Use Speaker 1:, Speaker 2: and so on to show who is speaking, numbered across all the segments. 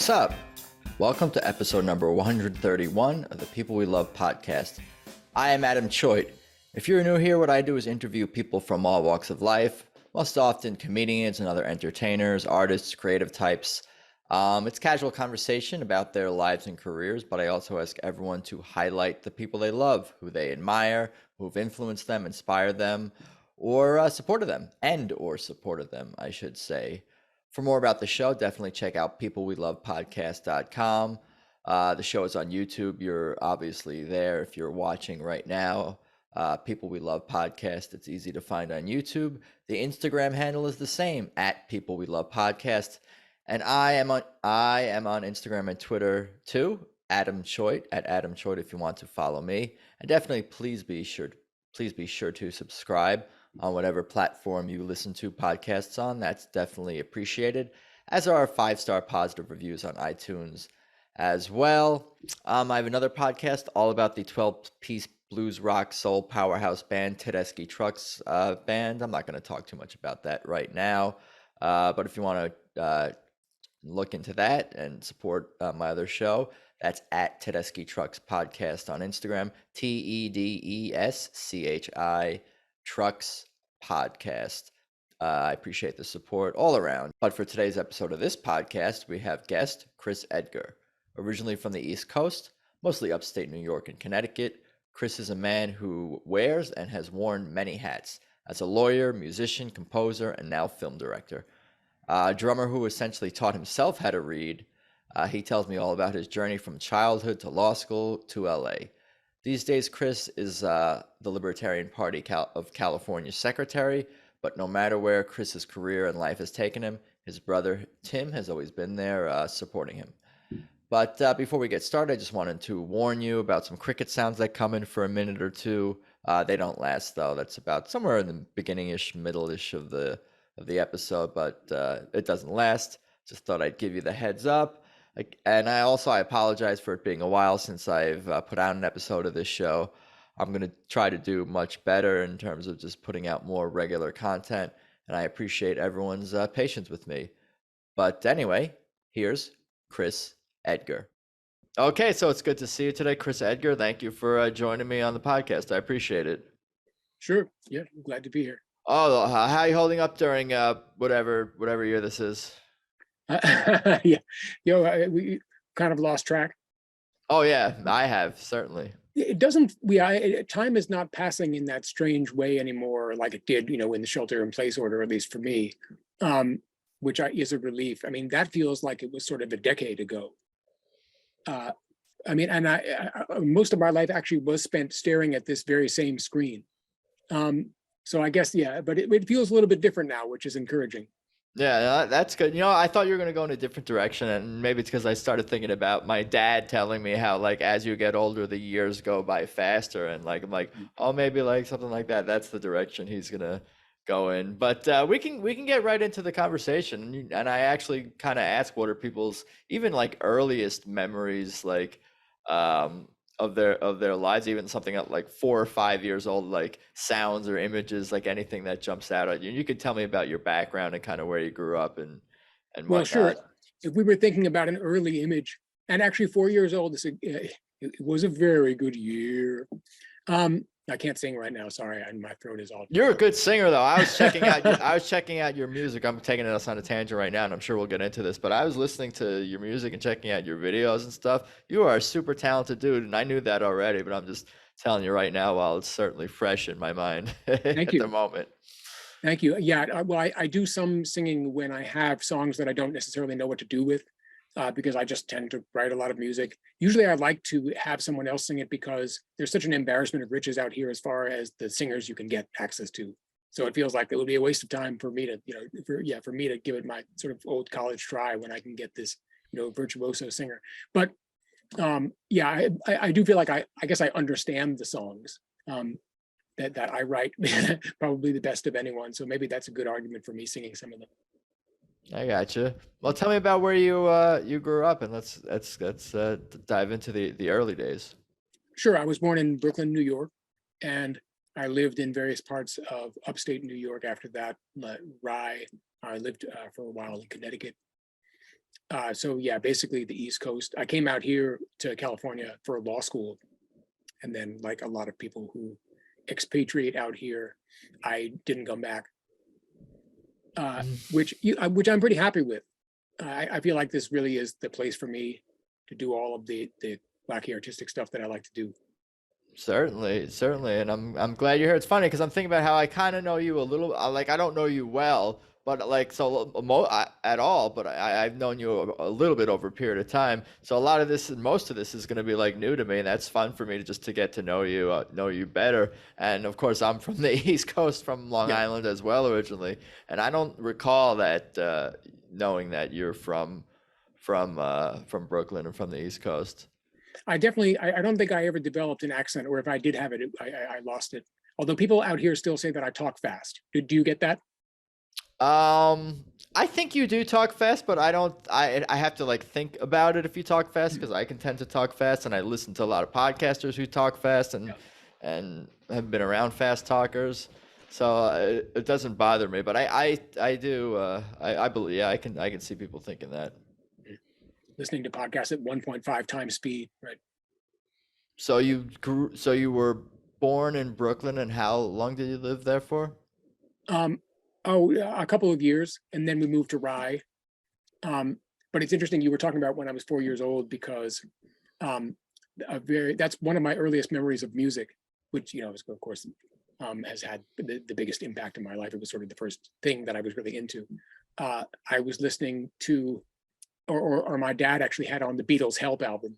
Speaker 1: What's up? Welcome to episode number 131 of the People We Love podcast. I am Adam Choate. If you're new here, what I do is interview people from all walks of life, most often comedians and other entertainers, artists, creative types. It's casual conversation about their lives and careers, but I also ask everyone to highlight the people they love, who they admire, who've influenced them, inspired them, or supported them, I should say. For more about the show, definitely check out peoplewelovepodcast.com. The show is on YouTube. You're obviously there if you're watching right now. People We Love Podcast. It's easy to find on YouTube. The Instagram handle is the same, at People We Love Podcast. And I am on Instagram and Twitter too, Adam Choate, at Adam Choate if you want to follow me. And definitely please be sure to subscribe on whatever platform you listen to podcasts on. That's definitely appreciated, as are 5-star positive reviews on iTunes as well. I have another podcast all about the 12-piece blues rock soul powerhouse band Tedeschi Trucks band. I'm not going to talk too much about that right now, but if you want to look into that and support my other show, that's at Tedeschi Trucks Podcast on Instagram, TEDESCHI Trucks Podcast. I appreciate the support all around. But for today's episode of this podcast, we have guest Chris Edgar. Originally from the East Coast, mostly upstate New York and Connecticut, Chris is a man who wears and has worn many hats as a lawyer, musician, composer, and now film director. A drummer who essentially taught himself how to read. He tells me all about his journey from childhood to law school to LA. These days, Chris is the Libertarian Party of California's secretary, but no matter where Chris's career and life has taken him, his brother Tim has always been there supporting him. But before we get started, I just wanted to warn you about some cricket sounds that come in for a minute or two. They don't last, though. That's about somewhere in the beginning-ish, middle-ish of the episode, but it doesn't last. Just thought I'd give you the heads up. And I apologize for it being a while since I've put out an episode of this show. I'm going to try to do much better in terms of just putting out more regular content, and I appreciate everyone's patience with me. But anyway, here's Chris Edgar. Okay, so it's good to see you today, Chris Edgar. Thank you for joining me on the podcast. I appreciate it.
Speaker 2: Sure. Yeah, I'm glad to be here.
Speaker 1: Oh, how are you holding up during whatever year this is?
Speaker 2: Yeah, we kind of lost track.
Speaker 1: Oh yeah, I have, certainly.
Speaker 2: It doesn't. Time is not passing in that strange way anymore, like it did, in the shelter-in-place order, at least for me, which is a relief. I mean, that feels like it was sort of a decade ago. I most of my life actually was spent staring at this very same screen. So I guess, yeah, but it feels a little bit different now, which is encouraging.
Speaker 1: Yeah, that's good. I thought you were going to go in a different direction, and maybe it's because I started thinking about my dad telling me how, like, as you get older, the years go by faster, and I'm like, oh, maybe like something like that. That's the direction he's going to go in. But we can get right into the conversation, and I actually kind of ask what are people's even like earliest memories, like of their lives, even something at like 4 or 5 years old, like sounds or images, like anything that jumps out at you. You could tell me about your background and kind of where you grew up and
Speaker 2: Well,
Speaker 1: whatnot.
Speaker 2: sure. If we were thinking about an early image, and actually 4 years old, it was a very good year. I can't sing right now. Sorry, my throat is all.
Speaker 1: You're a good singer, though. I was checking out your music. I'm taking us on a tangent right now, and I'm sure we'll get into this. But I was listening to your music and checking out your videos and stuff. You are a super talented dude, and I knew that already. But I'm just telling you right now, while it's certainly fresh in my mind at the moment.
Speaker 2: Thank you. Yeah, well, I do some singing when I have songs that I don't necessarily know what to do with, because I just tend to write a lot of music. Usually I like to have someone else sing it because there's such an embarrassment of riches out here as far as the singers you can get access to. So it feels like it would be a waste of time for me to, for me to give it my sort of old college try when I can get this, virtuoso singer. But I do feel like I guess I understand the songs that I write probably the best of anyone. So maybe that's a good argument for me singing some of them.
Speaker 1: I gotcha. Well, tell me about where you grew up, and let's dive into the early days.
Speaker 2: Sure. I was born in Brooklyn, New York, and I lived in various parts of upstate New York after that. Rye. I lived for a while in Connecticut. So yeah, basically the East Coast. I came out here to California for law school, and then like a lot of people who expatriate out here, I didn't come back, which I'm pretty happy with. I feel like this really is the place for me to do all of the wacky artistic stuff that I like to do.
Speaker 1: Certainly, certainly, and I'm glad you're here. It's funny because I'm thinking about how I kind of know you a little. Like I don't know you well, but like at all. But I've known you a little bit over a period of time. So a lot of this and most of this is going to be like new to me, and that's fun for me to just to get to know you better. And of course, I'm from the East Coast, from Long Island as well originally, and I don't recall that knowing that you're from Brooklyn and from the East Coast.
Speaker 2: I definitely, I don't think I ever developed an accent, or if I did have it, I lost it. Although people out here still say that I talk fast. Do you get that?
Speaker 1: I think you do talk fast, but I don't. I have to like think about it if you talk fast, because I can tend to talk fast, and I listen to a lot of podcasters who talk fast and have been around fast talkers, so it doesn't bother me. But I do. I believe I can see people thinking that.
Speaker 2: Listening to podcasts at 1.5 times speed, right?
Speaker 1: So you were born in Brooklyn, and how long did you live there for?
Speaker 2: A couple of years, and then we moved to Rye. But it's interesting, you were talking about when I was 4 years old, because that's one of my earliest memories of music, which, of course, has had the biggest impact in my life. It was sort of the first thing that I was really into. I was listening to, or my dad actually had on the Beatles' Help album.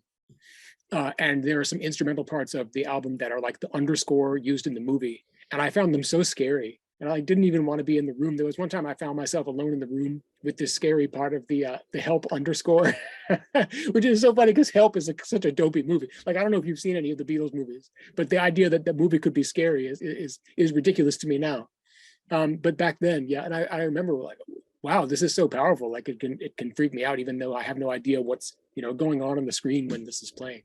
Speaker 2: And there are some instrumental parts of the album that are like the underscore used in the movie. And I found them so scary. And I didn't even want to be in the room. There was one time I found myself alone in the room with this scary part of the Help underscore, which is so funny because Help is such a dopey movie. Like, I don't know if you've seen any of the Beatles movies, but the idea that the movie could be scary is ridiculous to me now. But back then, yeah. And I remember like, wow, this is so powerful. Like it can freak me out, even though I have no idea what's going on the screen when this is playing.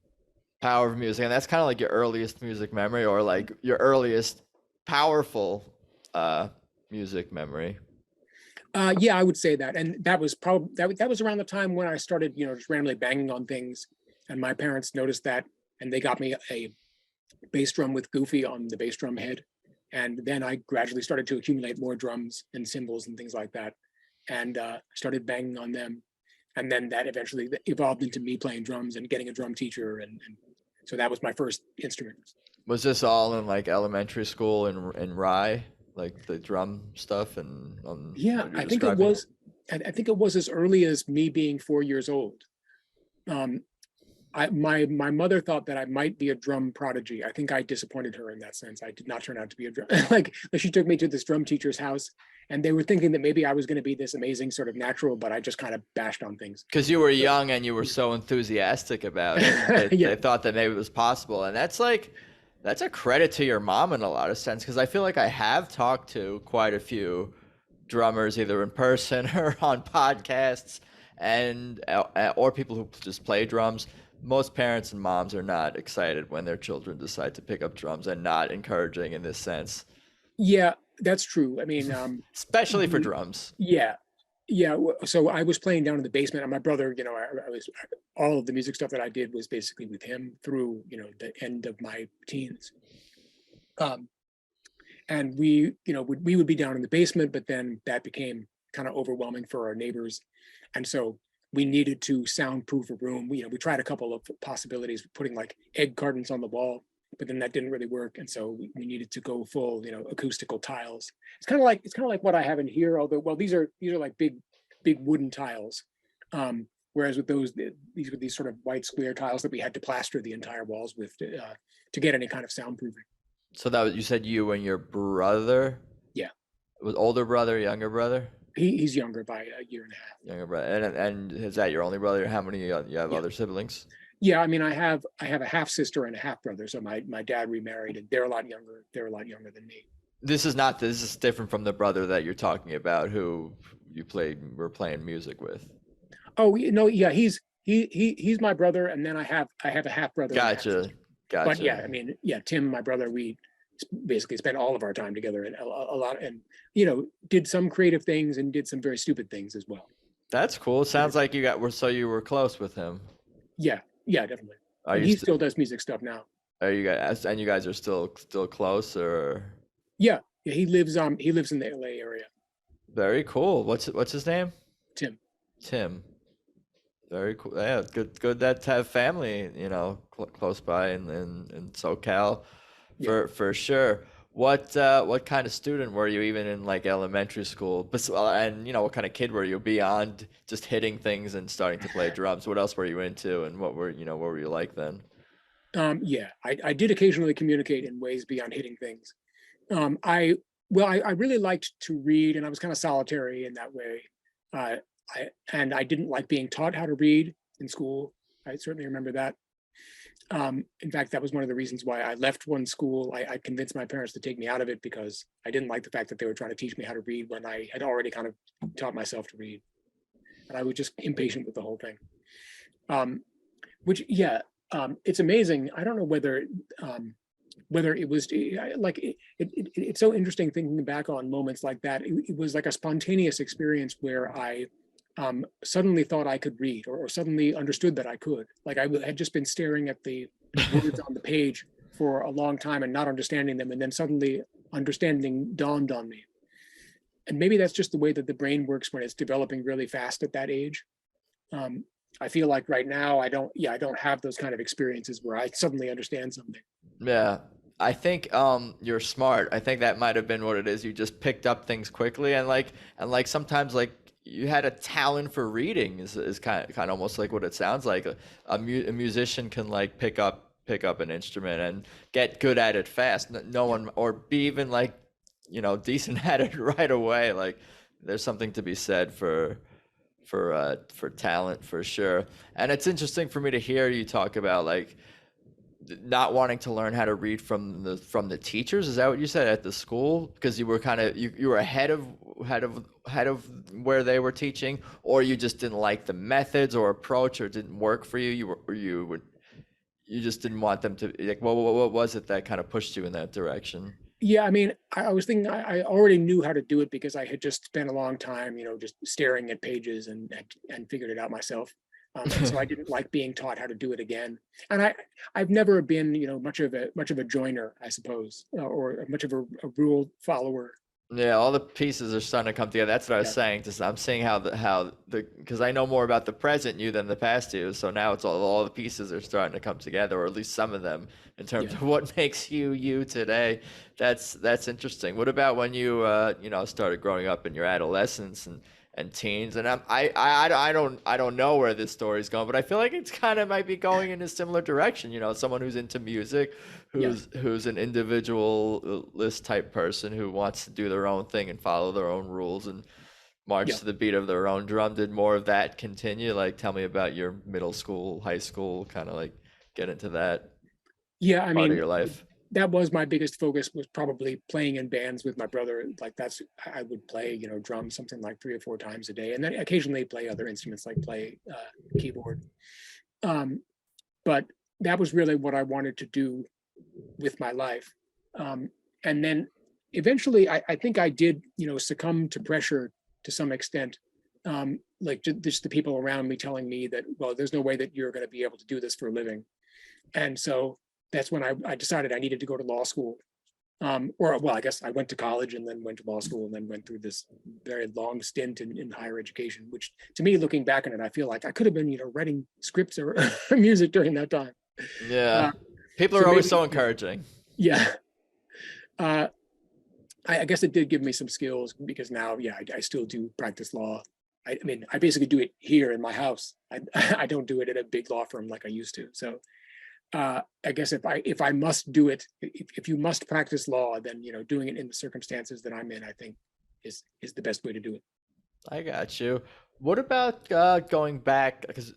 Speaker 1: Power of music, and that's kind of like your earliest music memory, or like your earliest powerful music memory.
Speaker 2: Yeah, I would say that. And that was probably that was around the time when I started, just randomly banging on things, and my parents noticed that, and they got me a bass drum with Goofy on the bass drum head. And then I gradually started to accumulate more drums and cymbals and things like that, and started banging on them. And then that eventually evolved into me playing drums and getting a drum teacher, and so that was my first instrument.
Speaker 1: Was this all in like elementary school in Rye, like the drum stuff? And
Speaker 2: yeah, I think it was. I think it was as early as me being 4 years old. My mother thought that I might be a drum prodigy. I think I disappointed her in that sense. I did not turn out to be a drum. Like she took me to this drum teacher's house, and they were thinking that maybe I was going to be this amazing sort of natural, but I just kind of bashed on things.
Speaker 1: Because you were young and you were so enthusiastic about it. They thought that maybe it was possible, and that's a credit to your mom in a lot of sense. Because I feel like I have talked to quite a few drummers, either in person or on podcasts, and or people who just play drums. Most parents and moms are not excited when their children decide to pick up drums, and not encouraging in this sense.
Speaker 2: Yeah, that's true. I mean,
Speaker 1: especially for drums.
Speaker 2: Yeah. So I was playing down in the basement, and my brother, I was all of the music stuff that I did was basically with him through, the end of my teens. And we would be down in the basement, but then that became kind of overwhelming for our neighbors, and so we needed to soundproof a room. We tried a couple of possibilities, putting like egg cartons on the wall, but then that didn't really work. And so we needed to go full, acoustical tiles. It's kind of like what I have in here, although, well, these are like big wooden tiles. Whereas with these were these sort of white square tiles that we had to plaster the entire walls with to get any kind of soundproofing.
Speaker 1: So you said you and your brother?
Speaker 2: Yeah.
Speaker 1: It was older brother, younger brother?
Speaker 2: He's younger by a year and a half.
Speaker 1: Younger brother, and is that your only brother? How many you have other siblings?
Speaker 2: Yeah, I mean, I have a half sister and a half brother. So my dad remarried, and they're a lot younger. They're a lot younger than me.
Speaker 1: This is different from the brother that you're talking about, who you were playing music with.
Speaker 2: Oh no, yeah, he's my brother, and then I have a half brother.
Speaker 1: Gotcha.
Speaker 2: But yeah, I mean, yeah, Tim, my brother, we basically spent all of our time together, and a lot, and did some creative things and did some very stupid things as well.
Speaker 1: That's cool. Sounds like you were close with him.
Speaker 2: Yeah, yeah, definitely.
Speaker 1: Are
Speaker 2: And
Speaker 1: you
Speaker 2: he
Speaker 1: still
Speaker 2: still does music stuff now.
Speaker 1: are you guys and you guys are still close or
Speaker 2: Yeah, yeah, he lives in the LA area.
Speaker 1: very cool. What's his name?
Speaker 2: Tim.
Speaker 1: Tim. Very cool. Yeah, good that to have family, close by in SoCal
Speaker 2: Yeah.
Speaker 1: for sure. What kind of student were you even in like elementary school? And what kind of kid were you beyond just hitting things and starting to play drums? What else were you into and what were you like then?
Speaker 2: Yeah, I did occasionally communicate in ways beyond hitting things. I well, I really liked to read, and I was kind of solitary in that way. Uh, I didn't like being taught how to read in school. I certainly remember that. In fact, that was one of the reasons why I left one school. I convinced my parents to take me out of it because I didn't like the fact that they were trying to teach me how to read when I had already kind of taught myself to read, and I was just impatient with the whole thing. Um, which, yeah, it's amazing. I don't know whether it was like it's so interesting thinking back on moments like that. It was like a spontaneous experience where I suddenly thought I could read, or suddenly understood that I could. Like I had just been staring at the words on the page for a long time and not understanding them, and then suddenly understanding dawned on me. And maybe that's just the way that the brain works when it's developing really fast at that age. Um, I feel like right now I don't have those kind of experiences where I suddenly understand something.
Speaker 1: Yeah. I think you're smart. I think that might have been what it is. You just picked up things quickly and like sometimes like you had a talent for reading is kind of almost like what it sounds like. A musician can like pick up an instrument and get good at it fast. No one or be even like decent at it right away. Like there's something to be said for talent for sure. And it's interesting for me to hear you talk about like not wanting to learn how to read from the teachers. Is that what you said at the school? Because you were kind of you were ahead of where they were teaching, or you just didn't like the methods or approach, or it didn't work for you. You just didn't want them to like. What was it that kind of pushed you in that direction?
Speaker 2: Yeah, I mean, I was thinking I already knew how to do it because I had just spent a long time, just staring at pages and figured it out myself. And so I didn't like being taught how to do it again. And I've never been, much of a joiner, I suppose, or much of a rule follower.
Speaker 1: Yeah, all the pieces are starting to come together. That's what I was
Speaker 2: Yeah,
Speaker 1: saying. Just I'm seeing how the because I know more about the present you than the past you. So now it's all the pieces are starting to come together, or at least some of them, in terms
Speaker 2: yeah.
Speaker 1: of what makes you you today. That's interesting. What about when you started growing up in your adolescence and teens? And I don't know where this story's going, but I feel like it's kind of might be going in a similar direction. Someone who's into music,
Speaker 2: Yeah,
Speaker 1: who's an individualist type person who wants to do their own thing and follow their own rules and march
Speaker 2: yeah,
Speaker 1: to the beat of their own drum. Did more of that continue? Like, tell me about your middle school, high school, kind of like get into that
Speaker 2: yeah. I
Speaker 1: part of
Speaker 2: mean,
Speaker 1: your life.
Speaker 2: that was my biggest focus, was probably playing in bands with my brother. Like I would play, drums something like 3 or 4 times a day, and then occasionally play other instruments like play keyboard. Um, but that was really what I wanted to do with my life. And then eventually I think I did, succumb to pressure to some extent. Like just the people around me telling me that, well, there's no way that you're going to be able to do this for a living. And so that's when I decided I needed to go to law school. Or, well, I guess I went to college and then went to law school and then went through this very long stint in higher education, which to me, looking back on it, I feel like I could have been, writing scripts or music during that time.
Speaker 1: Yeah,
Speaker 2: Uh,
Speaker 1: people
Speaker 2: so
Speaker 1: are always
Speaker 2: maybe,
Speaker 1: so encouraging.
Speaker 2: yeah. Uh, I guess it did give me some skills because now, yeah, I still do practice law. I mean, I basically do it here in my house. I don't do it at a big law firm like I used to. So I guess if I must do it, if you must practice law, then doing it in the circumstances that I'm in, I think is the best way to do it.
Speaker 1: I got you. What about going back because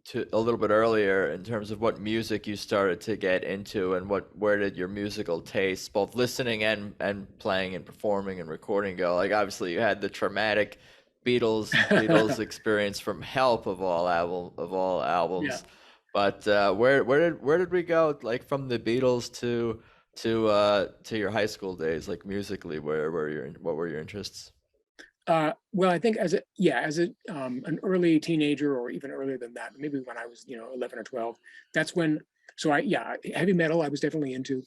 Speaker 1: to a little bit earlier in terms of what music you started to get into and where did your musical taste, both listening and playing and performing and recording go? Like obviously you had the traumatic Beatles experience from Help of all
Speaker 2: Yeah.
Speaker 1: albums, but where did we go like from the Beatles to your high school days like musically? What were your interests?
Speaker 2: Well, I think as an early teenager, or even earlier than that, maybe when I was 11 or 12, that's when. So heavy metal I was definitely into,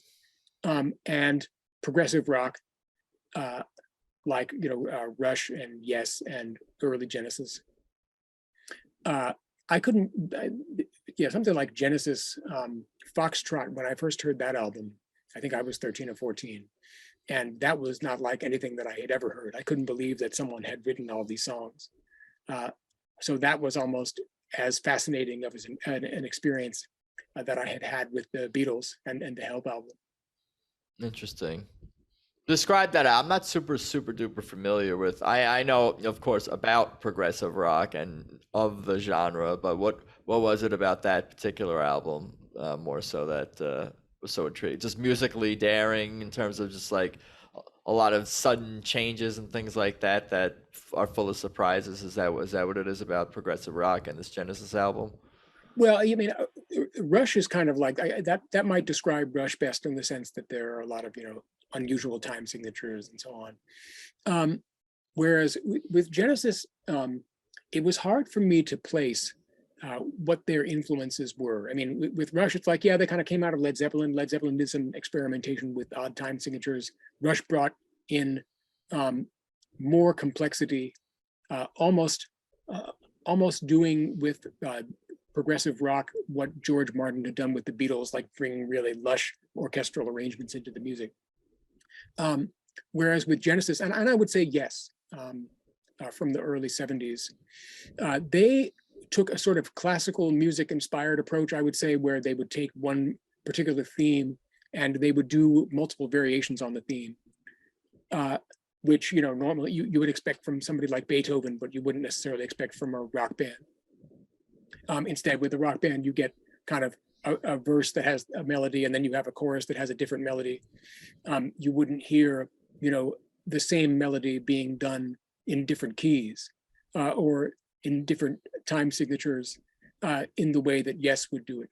Speaker 2: and progressive rock, uh, like Rush and Yes and early Genesis. Uh, I couldn't, yeah, something like Genesis, Foxtrot. When I first heard that album, I think I was 13 or 14. And that was not like anything that I had ever heard. I couldn't believe that someone had written all these songs. Uh, so that was almost as fascinating of an experience that I had had with the Beatles and the Help album.
Speaker 1: Interesting. Describe that. I'm not super duper familiar with. I know, of course, about progressive rock and of the genre, but what was it about that particular album more so that was so intriguing? Just musically daring in terms of just like a lot of sudden changes and things like that that are full of surprises. Is that what it is about progressive rock and this Genesis album?
Speaker 2: Well, I mean, Rush is kind of like that might describe Rush best in the sense that there are a lot of unusual time signatures and so on. Whereas with Genesis, it was hard for me to place what their influences were. I mean, with Rush, it's like, yeah, they kind of came out of Led Zeppelin. Led Zeppelin did some experimentation with odd time signatures. Rush brought in more complexity, almost doing with progressive rock what George Martin had done with the Beatles, like bringing really lush orchestral arrangements into the music. Whereas with Genesis, and I would say Yes, from the early 70s, they took a sort of classical music inspired approach, I would say, where they would take one particular theme and they would do multiple variations on the theme, which normally you would expect from somebody like Beethoven, but you wouldn't necessarily expect from a rock band. Instead, with a rock band, you get kind of a verse that has a melody, and then you have a chorus that has a different melody. You wouldn't hear, the same melody being done in different keys or in different time signatures in the way that Yes would do it.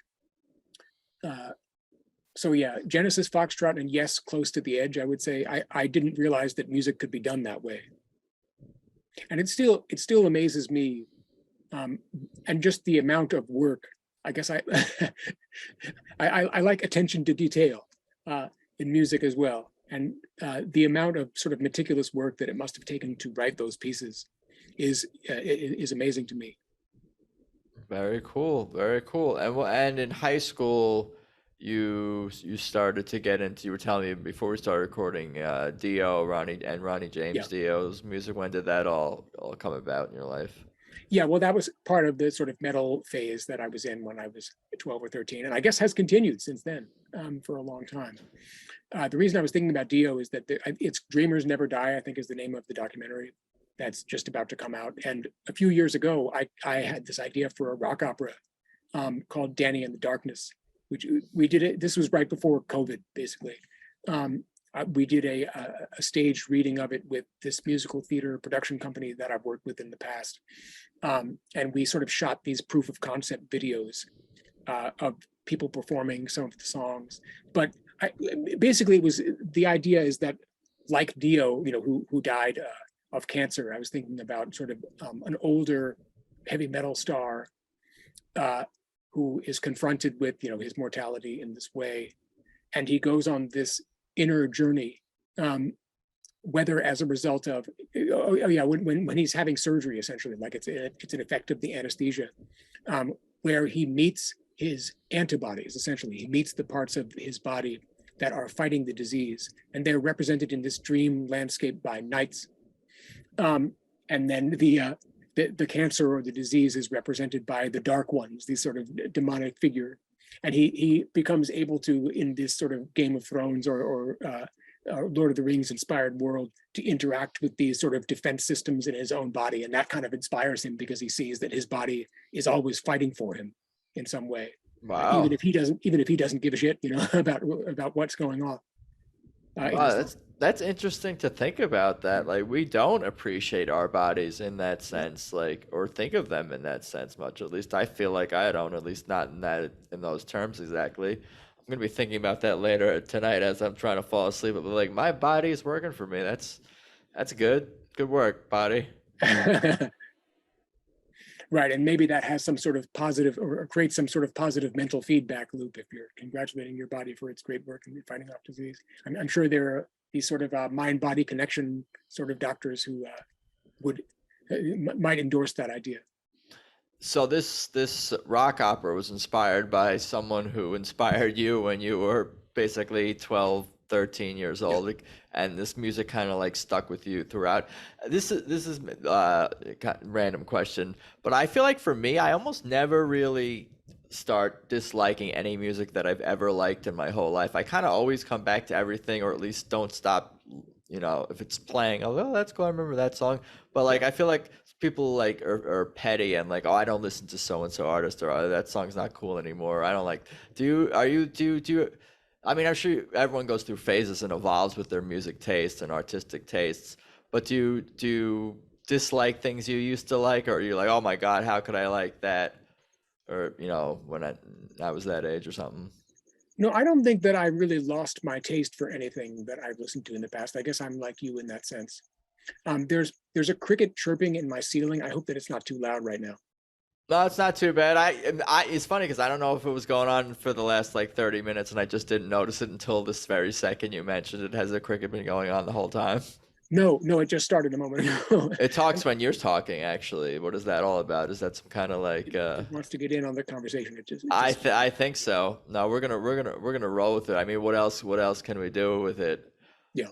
Speaker 2: So yeah, Genesis, Foxtrot, and Yes, close to the edge, I would say. I didn't realize that music could be done that way, and it still amazes me. And just the amount of work, I guess I like attention to detail in music as well. And the amount of sort of meticulous work that it must have taken to write those pieces is amazing to me.
Speaker 1: Very cool, very cool. And in high school, you started to get into. You were telling me before we started recording, Dio, Ronnie James
Speaker 2: Yeah.
Speaker 1: Dio's music. When did that all come about in your life?
Speaker 2: Yeah, well, that was part of the sort of metal phase that I was in when I was 12 or 13, and I guess has continued since then for a long time. The reason I was thinking about Dio is that it's Dreamers Never Die, I think is the name of the documentary that's just about to come out. And a few years ago, I had this idea for a rock opera called Danny and the Darkness, which we did it. This was right before COVID, basically. We did a staged reading of it with this musical theater production company that I've worked with in the past. And we sort of shot these proof of concept videos of people performing some of the songs. But basically, the idea is that, like Dio, who died of cancer, I was thinking about sort of an older heavy metal star who is confronted with his mortality in this way, and he goes on this inner journey, whether as a result of when he's having surgery, essentially, like it's an effect of the anesthesia, where he meets his antibodies. Essentially, he meets the parts of his body that are fighting the disease, and they're represented in this dream landscape by knights, and then the cancer or the disease is represented by the dark ones, these sort of demonic figure. And he becomes able to, in this sort of Game of Thrones or Lord of the Rings inspired world, to interact with these sort of defense systems in his own body. And that kind of inspires him because he sees that his body is always fighting for him in some way.
Speaker 1: Wow.
Speaker 2: Even if he doesn't give a shit, about what's going on.
Speaker 1: Wow, that's interesting to think about that. Like, we don't appreciate our bodies in that sense, like, or think of them in that sense much. At least I feel like I don't, at least not in those terms exactly. I'm gonna be thinking about that later tonight as I'm trying to fall asleep. But like, my body is working for me. That's good. Good work, body.
Speaker 2: Right, and maybe that has some sort of positive or creates some sort of positive mental feedback loop if you're congratulating your body for its great work in fighting off disease. I'm sure there are these sort of mind-body connection sort of doctors who would might endorse that idea.
Speaker 1: So this rock opera was inspired by someone who inspired you when you were basically 12, 13 years
Speaker 2: Yeah.
Speaker 1: old, and this music kind of like stuck with you throughout. This is random question, but I feel like for me, I almost never really start disliking any music that I've ever liked in my whole life. I kind of always come back to everything, or at least don't stop. If it's playing, oh, that's cool. I remember that song. But like, I feel like people like are petty and like, oh, I don't listen to so and so artist, or oh, that song's not cool anymore. I don't like. Do you? I mean, I'm sure everyone goes through phases and evolves with their music tastes and artistic tastes. But do you dislike things you used to like, or are you like, oh my God, how could I like that? Or when I was that age or something.
Speaker 2: No, I don't think that I really lost my taste for anything that I've listened to in the past. I guess I'm like you in that sense. There's a cricket chirping in my ceiling. I hope that it's not too loud right now.
Speaker 1: No, it's not too bad. It's funny because I don't know if it was going on for the last like 30 minutes, and I just didn't notice it until this very second you mentioned it. Has the cricket been going on the whole time?
Speaker 2: No, it just started a moment ago.
Speaker 1: It talks when you're talking, actually. What is that all about? Is that some kind of like?
Speaker 2: It wants to get in on the conversation.
Speaker 1: I think so. No, we're gonna roll with it. I mean, what else can we do with it?
Speaker 2: Yeah,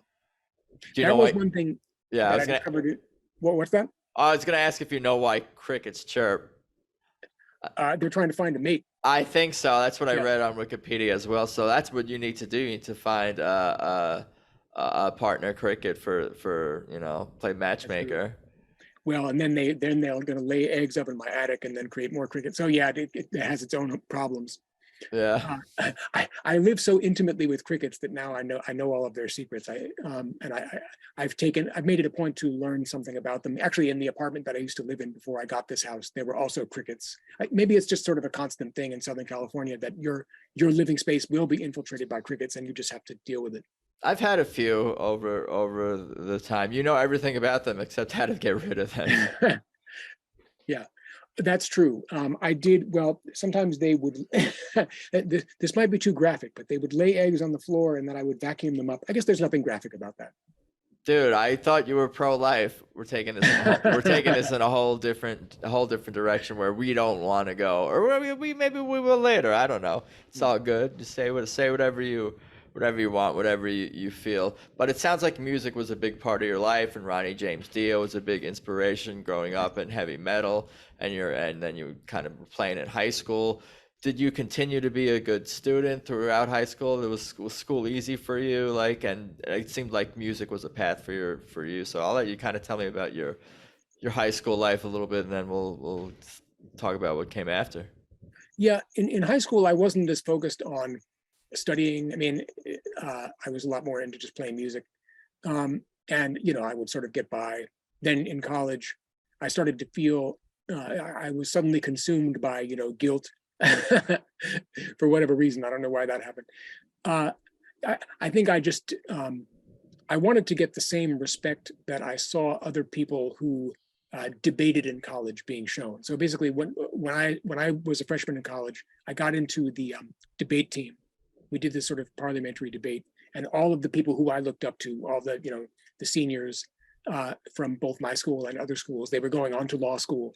Speaker 1: Do you
Speaker 2: that
Speaker 1: know
Speaker 2: was
Speaker 1: why?
Speaker 2: one thing
Speaker 1: Yeah,
Speaker 2: that I discovered. What's that?
Speaker 1: I was gonna ask if you know why crickets chirp.
Speaker 2: They're trying to find a mate.
Speaker 1: I think so. That's what I
Speaker 2: Yeah.
Speaker 1: read on Wikipedia as well. So that's what you need to do. You need to find a partner cricket for play matchmaker.
Speaker 2: Well, and then they're going to lay eggs up in my attic and then create more cricket. So yeah, it has its own problems.
Speaker 1: Yeah.
Speaker 2: I live so intimately with crickets that now I know all of their secrets. I've made it a point to learn something about them. Actually, in the apartment that I used to live in before I got this house, there were also crickets. Maybe it's just sort of a constant thing in Southern California that your living space will be infiltrated by crickets, and you just have to deal with it.
Speaker 1: I've had a few over the time. You know everything about them except how to get rid of them.
Speaker 2: Yeah, that's true. I did, well, sometimes they would, this might be too graphic, but they would lay eggs on the floor and then I would vacuum them up. I guess there's nothing graphic about that.
Speaker 1: Dude, I thought you were pro-life. We're taking this in a whole different direction where we don't want to go, or maybe we will later. I don't know. It's all good. Just say whatever you want, whatever you feel. But it sounds like music was a big part of your life, and Ronnie James Dio was a big inspiration growing up in heavy metal, and then you kind of were playing in high school. Did you continue to be a good student throughout high school? Was school easy for you? Like, and it seemed like music was a path for you. So I'll let you kind of tell me about your high school life a little bit, and then we'll talk about what came after.
Speaker 2: Yeah, in high school, I wasn't as focused on studying. I mean, I was a lot more into just playing music. And, I would sort of get by. Then in college, I started to feel, I was suddenly consumed by, guilt for whatever reason. I don't know why that happened. I think I just, I wanted to get the same respect that I saw other people who debated in college being shown. So basically, when I was a freshman in college, I got into the debate team. We did this sort of parliamentary debate, and all of the people who I looked up to, all the the seniors from both my school and other schools, they were going on to law school,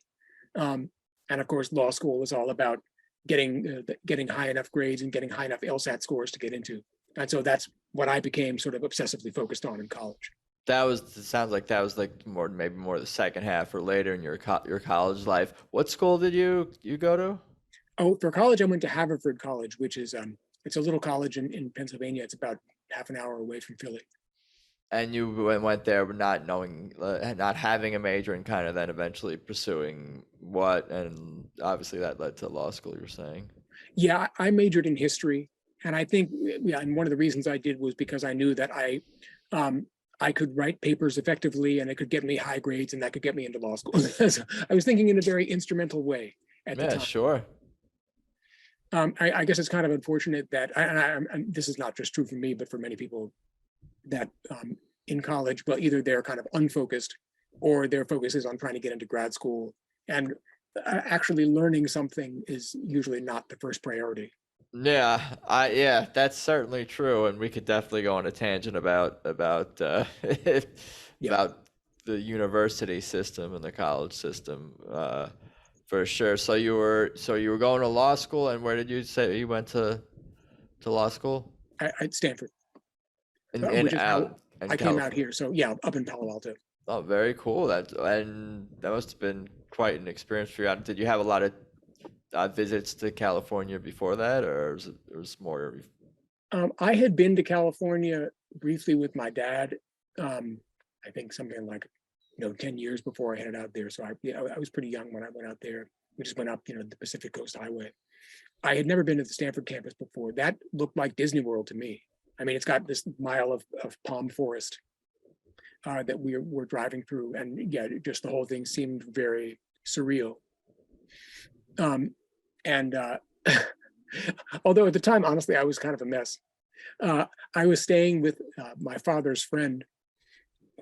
Speaker 2: and of course, law school was all about getting high enough grades and getting high enough LSAT scores to get into. And so that's what I became sort of obsessively focused on in college.
Speaker 1: It sounds like that was like maybe more the second half or later in your college life. What school did you go to?
Speaker 2: Oh, for college, I went to Haverford College, which is it's a little college in Pennsylvania. It's about half an hour away from Philly.
Speaker 1: And you went there not knowing, not having a major, and kind of then eventually pursuing what? And obviously that led to law school, you're saying.
Speaker 2: Yeah, I majored in history. And I think, yeah, and one of the reasons I did was because I knew that I could write papers effectively and it could get me high grades and that could get me into law school. So I was thinking in a very instrumental way at the time.
Speaker 1: Yeah, sure.
Speaker 2: I guess it's kind of unfortunate that, and this is not just true for me, but for many people, that in college, well, either they're kind of unfocused or their focus is on trying to get into grad school. And actually learning something is usually not the first priority.
Speaker 1: Yeah, that's certainly true, and we could definitely go on a tangent about
Speaker 2: Yeah.
Speaker 1: about the university system and the college system, for sure. So you were going to law school, and where did you say you went to law school?
Speaker 2: At Stanford,
Speaker 1: In
Speaker 2: which is how
Speaker 1: in
Speaker 2: I came out
Speaker 1: California.
Speaker 2: here. So yeah, up in Palo Alto.
Speaker 1: Oh, very cool. That must have been quite an experience for you. Did you have a lot of visits to California before that, or was more?
Speaker 2: I had been to California briefly with my dad. I think something like 10 years before I headed out there. So I was pretty young when I went out there. We just went up the Pacific Coast Highway. I had never been to the Stanford campus before. That looked like Disney World to me. I mean, it's got this mile of palm forest that we were driving through, and yeah, just the whole thing seemed very surreal. And although at the time, honestly, I was kind of a mess. I was staying with my father's friend,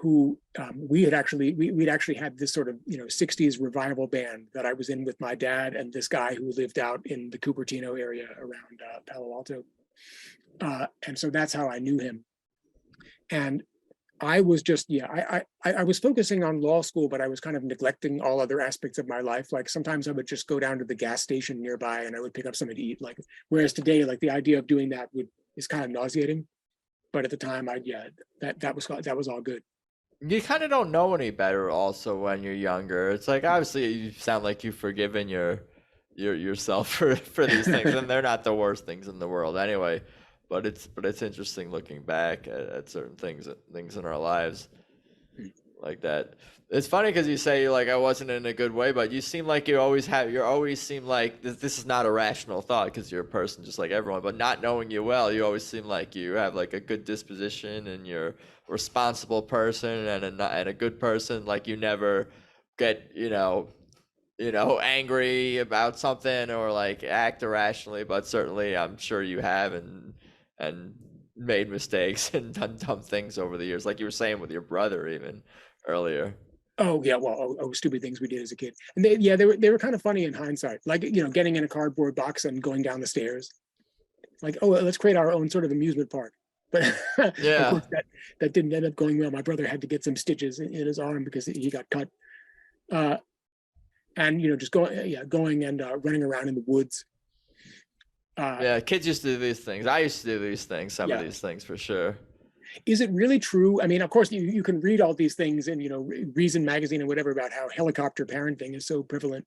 Speaker 2: who we'd actually had this sort of 60s revival band that I was in with my dad and this guy who lived out in the Cupertino area around Palo Alto, and so that's how I knew him. And I was just I was focusing on law school, but I was kind of neglecting all other aspects of my life. Like sometimes I would just go down to the gas station nearby and I would pick up something to eat. Like whereas today, like the idea of doing that is kind of nauseating. But at the time, that was all good.
Speaker 1: You kind of don't know any better also when you're younger. It's like obviously you sound like you've forgiven yourself for these things, and they're not the worst things in the world anyway. But it's interesting looking back at certain things in our lives like that. It's funny because you say like I wasn't in a good way, but you seem like you always seem like this is not a rational thought because you're a person just like everyone. But not knowing you well, you always seem like you have like a good disposition and you're a responsible person and a good person. Like you never get angry about something or like act irrationally. But certainly, I'm sure you have and made mistakes and done dumb things over the years, like you were saying with your brother even earlier.
Speaker 2: Oh yeah, well, stupid things we did as a kid, and they were kind of funny in hindsight. Like getting in a cardboard box and going down the stairs. Like, oh, let's create our own sort of amusement park. But of
Speaker 1: Yeah.
Speaker 2: course, that didn't end up going well. My brother had to get some stitches in his arm because he got cut. And just going and running around in the woods.
Speaker 1: Yeah, kids used to do these things. I used to do these things, some of
Speaker 2: Yeah.
Speaker 1: these things for sure.
Speaker 2: Is it really true? I mean, of course, you can read all these things in Reason magazine and whatever about how helicopter parenting is so prevalent.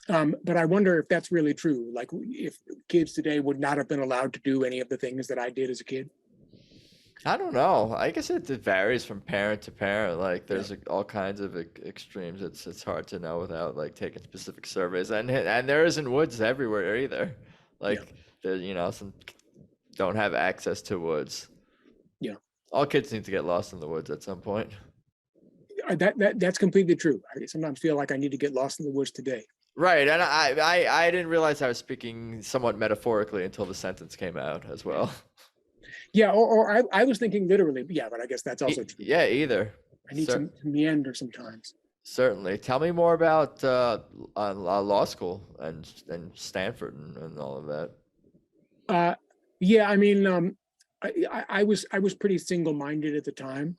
Speaker 2: But I wonder if that's really true. Like if kids today would not have been allowed to do any of the things that I did as a kid.
Speaker 1: I don't know. I guess it varies from parent to parent. Like
Speaker 2: Yeah.
Speaker 1: there's all kinds of extremes. It's hard to know without like taking specific surveys. And there isn't woods everywhere either.
Speaker 2: Yeah.
Speaker 1: Like some don't have access to woods.
Speaker 2: Yeah.
Speaker 1: All kids need to get lost in the woods at some point.
Speaker 2: That's completely true. I sometimes feel like I need to get lost in the woods today.
Speaker 1: Right, and I didn't realize I was speaking somewhat metaphorically until the sentence came out as well.
Speaker 2: Yeah, or I was thinking literally. Yeah, but I guess that's also true.
Speaker 1: Yeah, either.
Speaker 2: I need to meander sometimes.
Speaker 1: Certainly. Tell me more about law school and Stanford and all of that.
Speaker 2: Yeah, I mean, I was pretty single-minded at the time.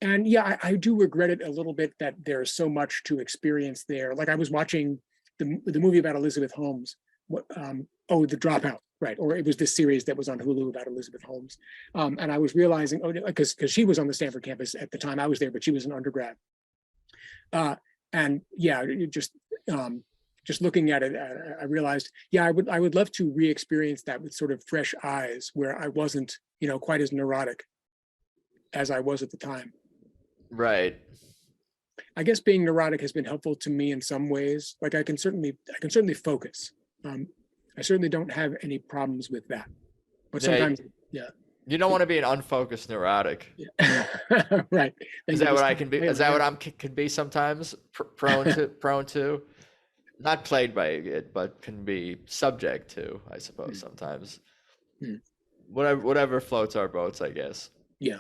Speaker 2: And yeah, I do regret it a little bit that there's so much to experience there. Like I was watching the movie about Elizabeth Holmes. The Dropout, right? Or it was this series that was on Hulu about Elizabeth Holmes. And I was realizing, because she was on the Stanford campus at the time I was there, but she was an undergrad. And yeah, just looking at it, I realized, yeah, I would love to re-experience that with sort of fresh eyes, where I wasn't, quite as neurotic as I was at the time.
Speaker 1: Right.
Speaker 2: I guess being neurotic has been helpful to me in some ways. Like I can certainly focus. I certainly don't have any problems with that. But sometimes, yeah.
Speaker 1: You don't want to be an unfocused neurotic.
Speaker 2: Yeah. Right.
Speaker 1: Is that what I can be? Is that what I'm can be sometimes prone to? Not plagued by it, but can be subject to, I suppose, sometimes. Whatever floats our boats, I guess.
Speaker 2: Yeah.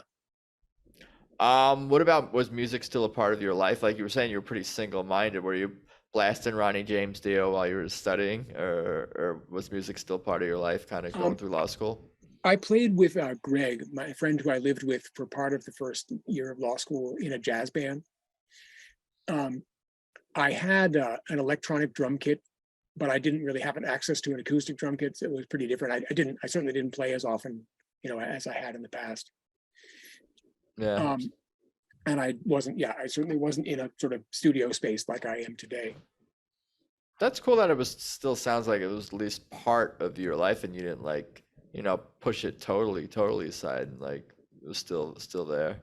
Speaker 1: What about, was music still a part of your life? Like you were saying, you were pretty single-minded. Were you blasting Ronnie James Dio while you were studying, or was music still part of your life, kind of going
Speaker 2: Um,
Speaker 1: through law school?
Speaker 2: I played with Greg, my friend who I lived with for part of the first year of law school, in a jazz band. Um, I had an electronic drum kit, but I didn't really have an access to an acoustic drum kit. So it was pretty different. I certainly didn't play as often, as I had in the past.
Speaker 1: Yeah,
Speaker 2: Um, and I certainly wasn't in a sort of studio space like I am today.
Speaker 1: that's cool that it was still sounds like it was at least part of your life, and you didn't like, push it totally aside, and like it was still there.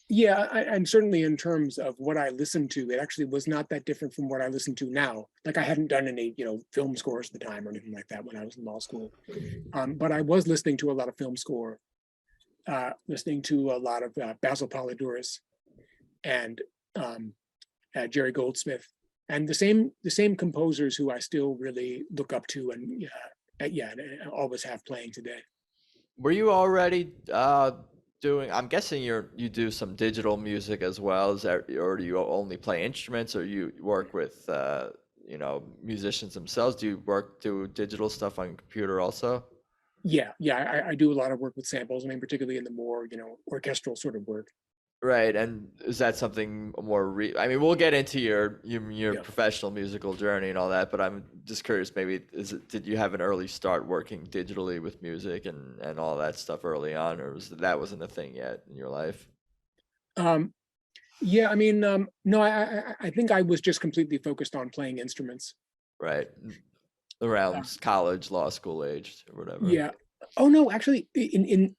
Speaker 2: Yeah, and certainly in terms of what I listened to, it actually was not that different from what I listen to now. Like I hadn't done any, film scores at the time or anything like that when I was in law school. But I was listening to a lot of film score, listening to a lot of Basil Polydorus and Jerry Goldsmith, and the same composers who I still really look up to, and and always have playing today.
Speaker 1: Were you already doing, I'm guessing you do some digital music as well, or do you only play instruments, or you work with musicians themselves? Do you do digital stuff on computer also?
Speaker 2: Yeah, I do a lot of work with samples. I mean, particularly in the more orchestral sort of work.
Speaker 1: Right, and is that something more I mean, we'll get into your
Speaker 2: Yeah.
Speaker 1: professional musical journey and all that, but I'm just curious, maybe did you have an early start working digitally with music and all that stuff early on, or that wasn't a thing yet in your life?
Speaker 2: Um, yeah, I mean, no, I think I was just completely focused on playing instruments.
Speaker 1: Right.
Speaker 2: Uh,
Speaker 1: Around college, law school aged or whatever.
Speaker 2: yeah. Oh no, actually, in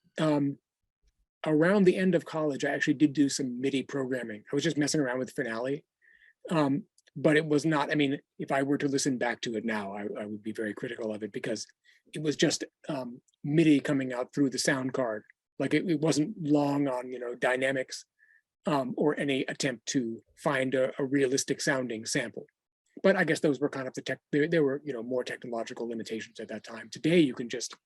Speaker 2: around the end of college, I actually did do some MIDI programming. I was just messing around with Finale. But it was not, I mean, if I were to listen back to it now, I would be very critical of it because it was just MIDI coming out through the sound card. Like it wasn't long on, dynamics, or any attempt to find a realistic sounding sample. But I guess those were kind of there were, more technological limitations at that time. Today, you can just,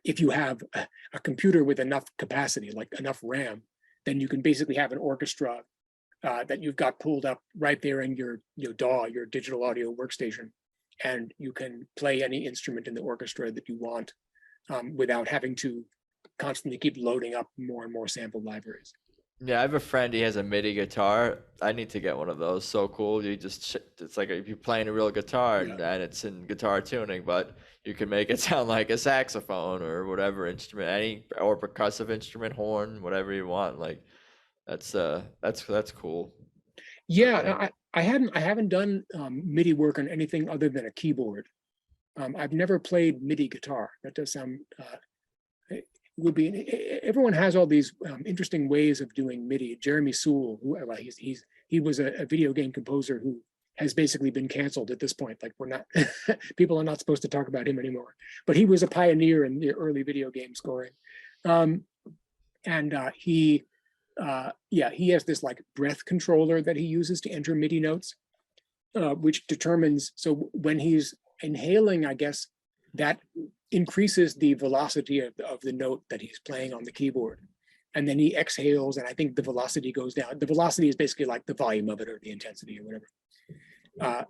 Speaker 2: if you have a computer with enough capacity, like enough RAM, then you can basically have an orchestra that you've got pulled up right there in your DAW, your digital audio workstation, and you can play any instrument in the orchestra that you want, without having to constantly keep loading up more and more sample libraries.
Speaker 1: Yeah, I have a friend, he has a MIDI guitar. I need to get one of those. So cool. It's like if you're playing a real guitar
Speaker 2: Yeah,
Speaker 1: and it's in guitar tuning, but you can make it sound like a saxophone or whatever instrument, or percussive instrument, horn, whatever you want. Like that's cool. Certainly.
Speaker 2: yeah. I haven't done MIDI work on anything other than a keyboard. I've never played MIDI guitar. That does sound it would be. Everyone has all these interesting ways of doing MIDI. Jeremy Sewell, who well, he was a video game composer who has basically been canceled at this point. Like we're not people are not supposed to talk about him anymore. But he was a pioneer in the early video game scoring, um, and he has this like breath controller that he uses to enter MIDI notes, which determines, so when he's inhaling, I guess that increases the velocity of the note that he's playing on the keyboard. And then he exhales, and I think the velocity goes down. The velocity is basically like the volume of it or the intensity or whatever.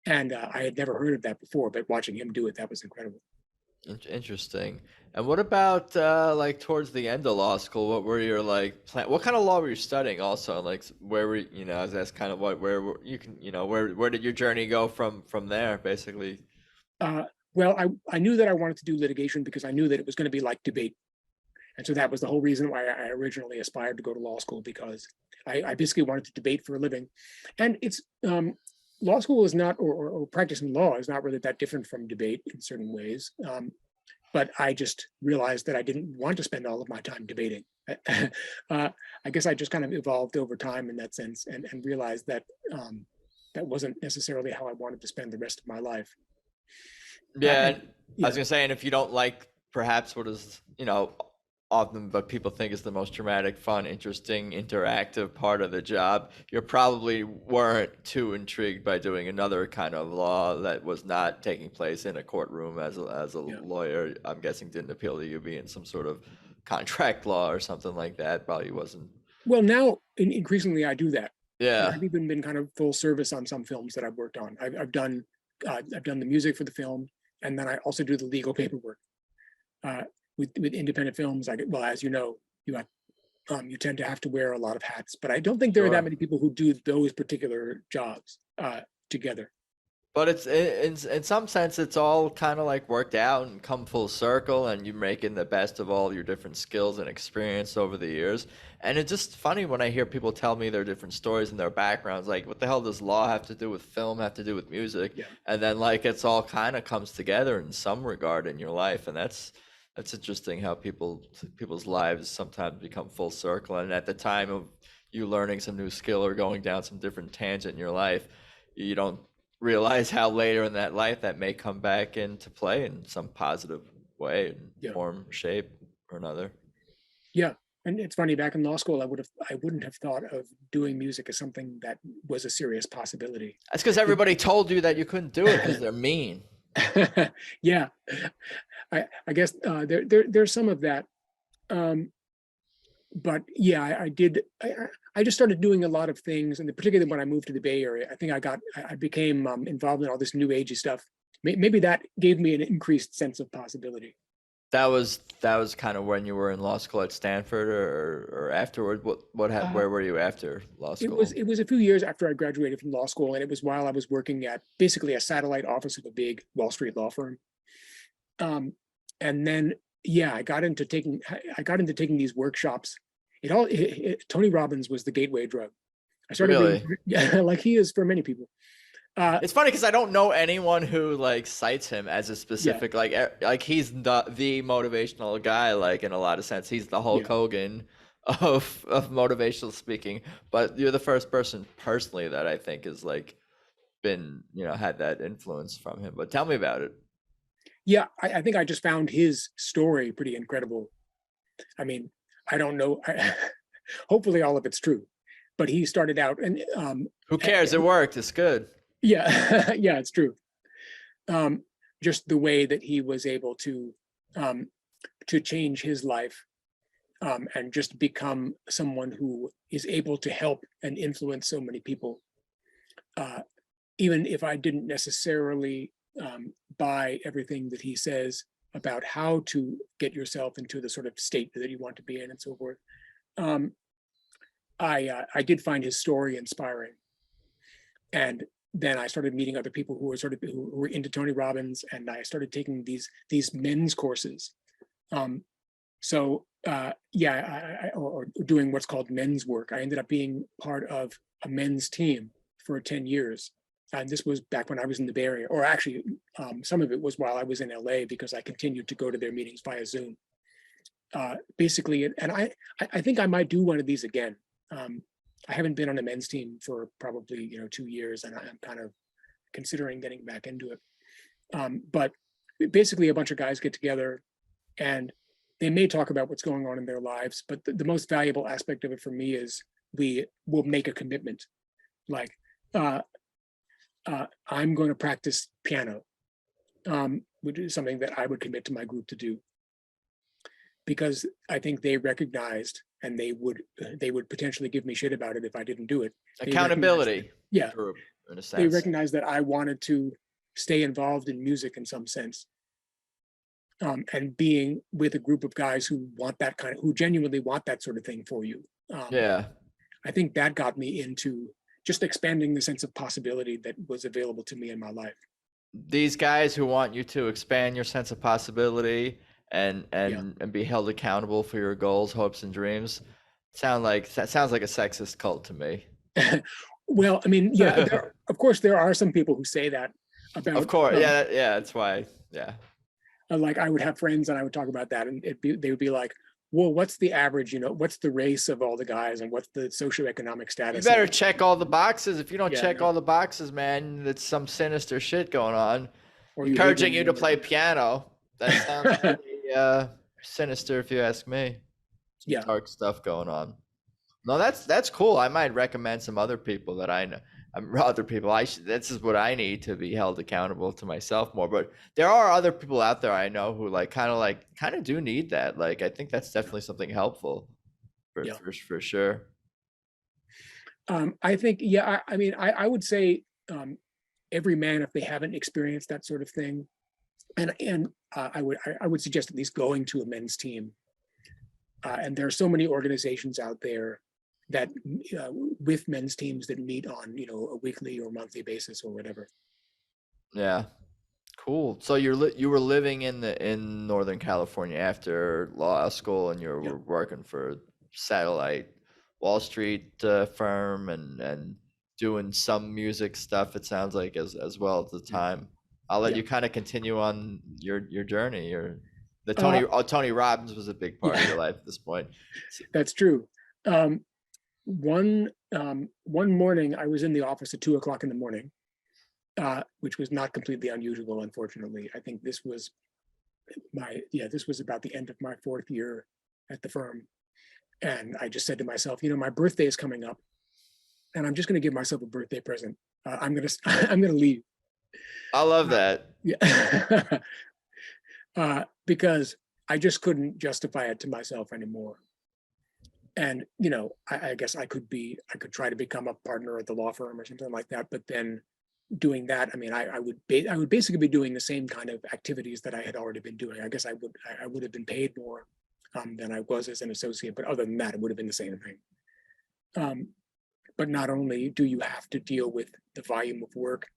Speaker 2: And I had never heard of that before, but watching him do it, that was incredible.
Speaker 1: Interesting. And what about like towards the end of law school? What were your like plan? What kind of law were you studying also? Like where were that's kind of you can where did your journey go from there basically?
Speaker 2: Uh, well, I knew that I wanted to do litigation because I knew that it was going to be like debate. And so that was the whole reason why I originally aspired to go to law school, because I basically wanted to debate for a living. And it's law school is not, or practicing law is not really that different from debate in certain ways. But I just realized that I didn't want to spend all of my time debating. I guess I just kind of evolved over time in that sense, and realized that that wasn't necessarily how I wanted to spend the rest of my life.
Speaker 1: Yeah,
Speaker 2: And
Speaker 1: and I was
Speaker 2: yeah,
Speaker 1: gonna say, and if you don't like perhaps what is, often but people think is the most dramatic, fun, interesting, interactive part of the job, you probably weren't too intrigued by doing another kind of law that was not taking place in a courtroom as a
Speaker 2: yeah,
Speaker 1: lawyer. I'm guessing didn't appeal to you being some sort of contract law or something like that. Probably wasn't.
Speaker 2: Well, now increasingly I do that. And
Speaker 1: Yeah.
Speaker 2: I've even been kind of full service on some films that I've worked on. I've done the music for the film, and then I also do the legal paperwork. With independent films, well, as you know, you tend to have to wear a lot of hats, but I don't think there are that many people who do those particular jobs together.
Speaker 1: But it's in some sense, it's all kind of like worked out and come full circle, and you're making the best of all your different skills and experience over the years. And it's just funny when I hear people tell me their different stories and their backgrounds, like, what the hell does law have to do with film, have to do with music?
Speaker 2: Yeah.
Speaker 1: And then like it's all kind of comes together in some regard in your life, and that's interesting how people's lives sometimes become full circle. And at the time of you learning some new skill or going down some different tangent in your life, you don't realize how later in that life that may come back into play in some positive way, form, shape, or another.
Speaker 2: Yeah, and it's funny. Back in law school, I wouldn't have thought of doing music as something that was a serious possibility.
Speaker 1: That's because everybody told you that you couldn't do it because they're mean.
Speaker 2: Yeah, I guess there's some of that. But yeah, I did. I just started doing a lot of things, and particularly when I moved to the Bay Area, I think I became involved in all this new agey stuff. Maybe that gave me an increased sense of possibility.
Speaker 1: That was kind of when you were in law school at Stanford, or afterward. Where were you after law school?
Speaker 2: It was a few years after I graduated from law school, and it was while I was working at basically a satellite office of a big Wall Street law firm. And then I got into taking these workshops. Tony Robbins was the gateway drug. I started like he is for many people.
Speaker 1: It's funny because I don't know anyone who like cites him as a specific like he's the motivational guy, like in a lot of sense. He's the Hulk Hogan of motivational speaking. But you're the first person personally that I think has like been, had that influence from him. But tell me about it.
Speaker 2: Yeah, I think I just found his story pretty incredible. I mean, I don't know. Hopefully all of it's true. But he started out and
Speaker 1: who cares? It worked. It's good.
Speaker 2: Yeah, yeah, it's true. Just the way that he was able to change his life and just become someone who is able to help and influence so many people. Even if I didn't necessarily buy everything that he says about how to get yourself into the sort of state that you want to be in and so forth, I did find his story inspiring. And then I started meeting other people who were into Tony Robbins, and I started taking these men's courses. Or doing what's called men's work. I ended up being part of a men's team for 10 years. And this was back when I was in the Bay Area, or actually some of it was while I was in LA, because I continued to go to their meetings via Zoom. Basically, and I think I might do one of these again. I haven't been on a men's team for probably 2 years, and I'm kind of considering getting back into it. But basically, a bunch of guys get together, and they may talk about what's going on in their lives. But the most valuable aspect of it for me is we will make a commitment, like I'm going to practice piano, which is something that I would commit to my group to do, because I think they recognized, and they would potentially give me shit about it if I didn't do it.
Speaker 1: Accountability.
Speaker 2: Yeah.
Speaker 1: Group, in a sense.
Speaker 2: They recognized that I wanted to stay involved in music in some sense. And being with a group of guys who genuinely want that sort of thing for you. I think that got me into just expanding the sense of possibility that was available to me in my life.
Speaker 1: These guys who want you to expand your sense of possibility and be held accountable for your goals, hopes, and dreams sounds like a sexist cult to me.
Speaker 2: Well, I mean, of course there are some people who say that about.
Speaker 1: Of course, that's why. Yeah.
Speaker 2: Like I would have friends and I would talk about that, and they would be like, well, what's the average, what's the race of all the guys, and what's the socioeconomic status?
Speaker 1: You better check all the boxes. If you don't check all the boxes, man, it's some sinister shit going on. Or encouraging you to play piano. That sounds pretty sinister if you ask me. Some dark stuff going on. No, that's cool. I might recommend some other people that I other people. This is what I need to be held accountable to myself more. But there are other people out there I know who kind of do need that. Like, I think that's definitely something helpful
Speaker 2: Yeah.
Speaker 1: for sure.
Speaker 2: I think, yeah, I mean, I would say every man, if they haven't experienced that sort of thing, and I would suggest at least going to a men's team. And there are so many organizations out there that with men's teams that meet on, a weekly or monthly basis or whatever.
Speaker 1: Yeah. Cool. So you were living in Northern California after law school, and you were
Speaker 2: Yeah.
Speaker 1: working for satellite Wall Street firm and doing some music stuff. It sounds like as well at the time. I'll let
Speaker 2: Yeah.
Speaker 1: you kind of continue on your journey. The Tony Robbins was a big part of
Speaker 2: Yeah.
Speaker 1: your life at this point.
Speaker 2: That's true. One morning I was in the office at 2:00 in the morning, which was not completely unusual, unfortunately. I think this was about the end of my 4th year at the firm. And I just said to myself, my birthday is coming up and I'm just going to give myself a birthday present. I'm going to leave.
Speaker 1: I love that.
Speaker 2: Yeah. Because I just couldn't justify it to myself anymore. And, I guess I could try to become a partner at the law firm or something like that. But then doing that, I mean, I would basically be doing the same kind of activities that I had already been doing. I guess I would have been paid more than I was as an associate, but other than that, it would have been the same thing. But not only do you have to deal with the volume of work,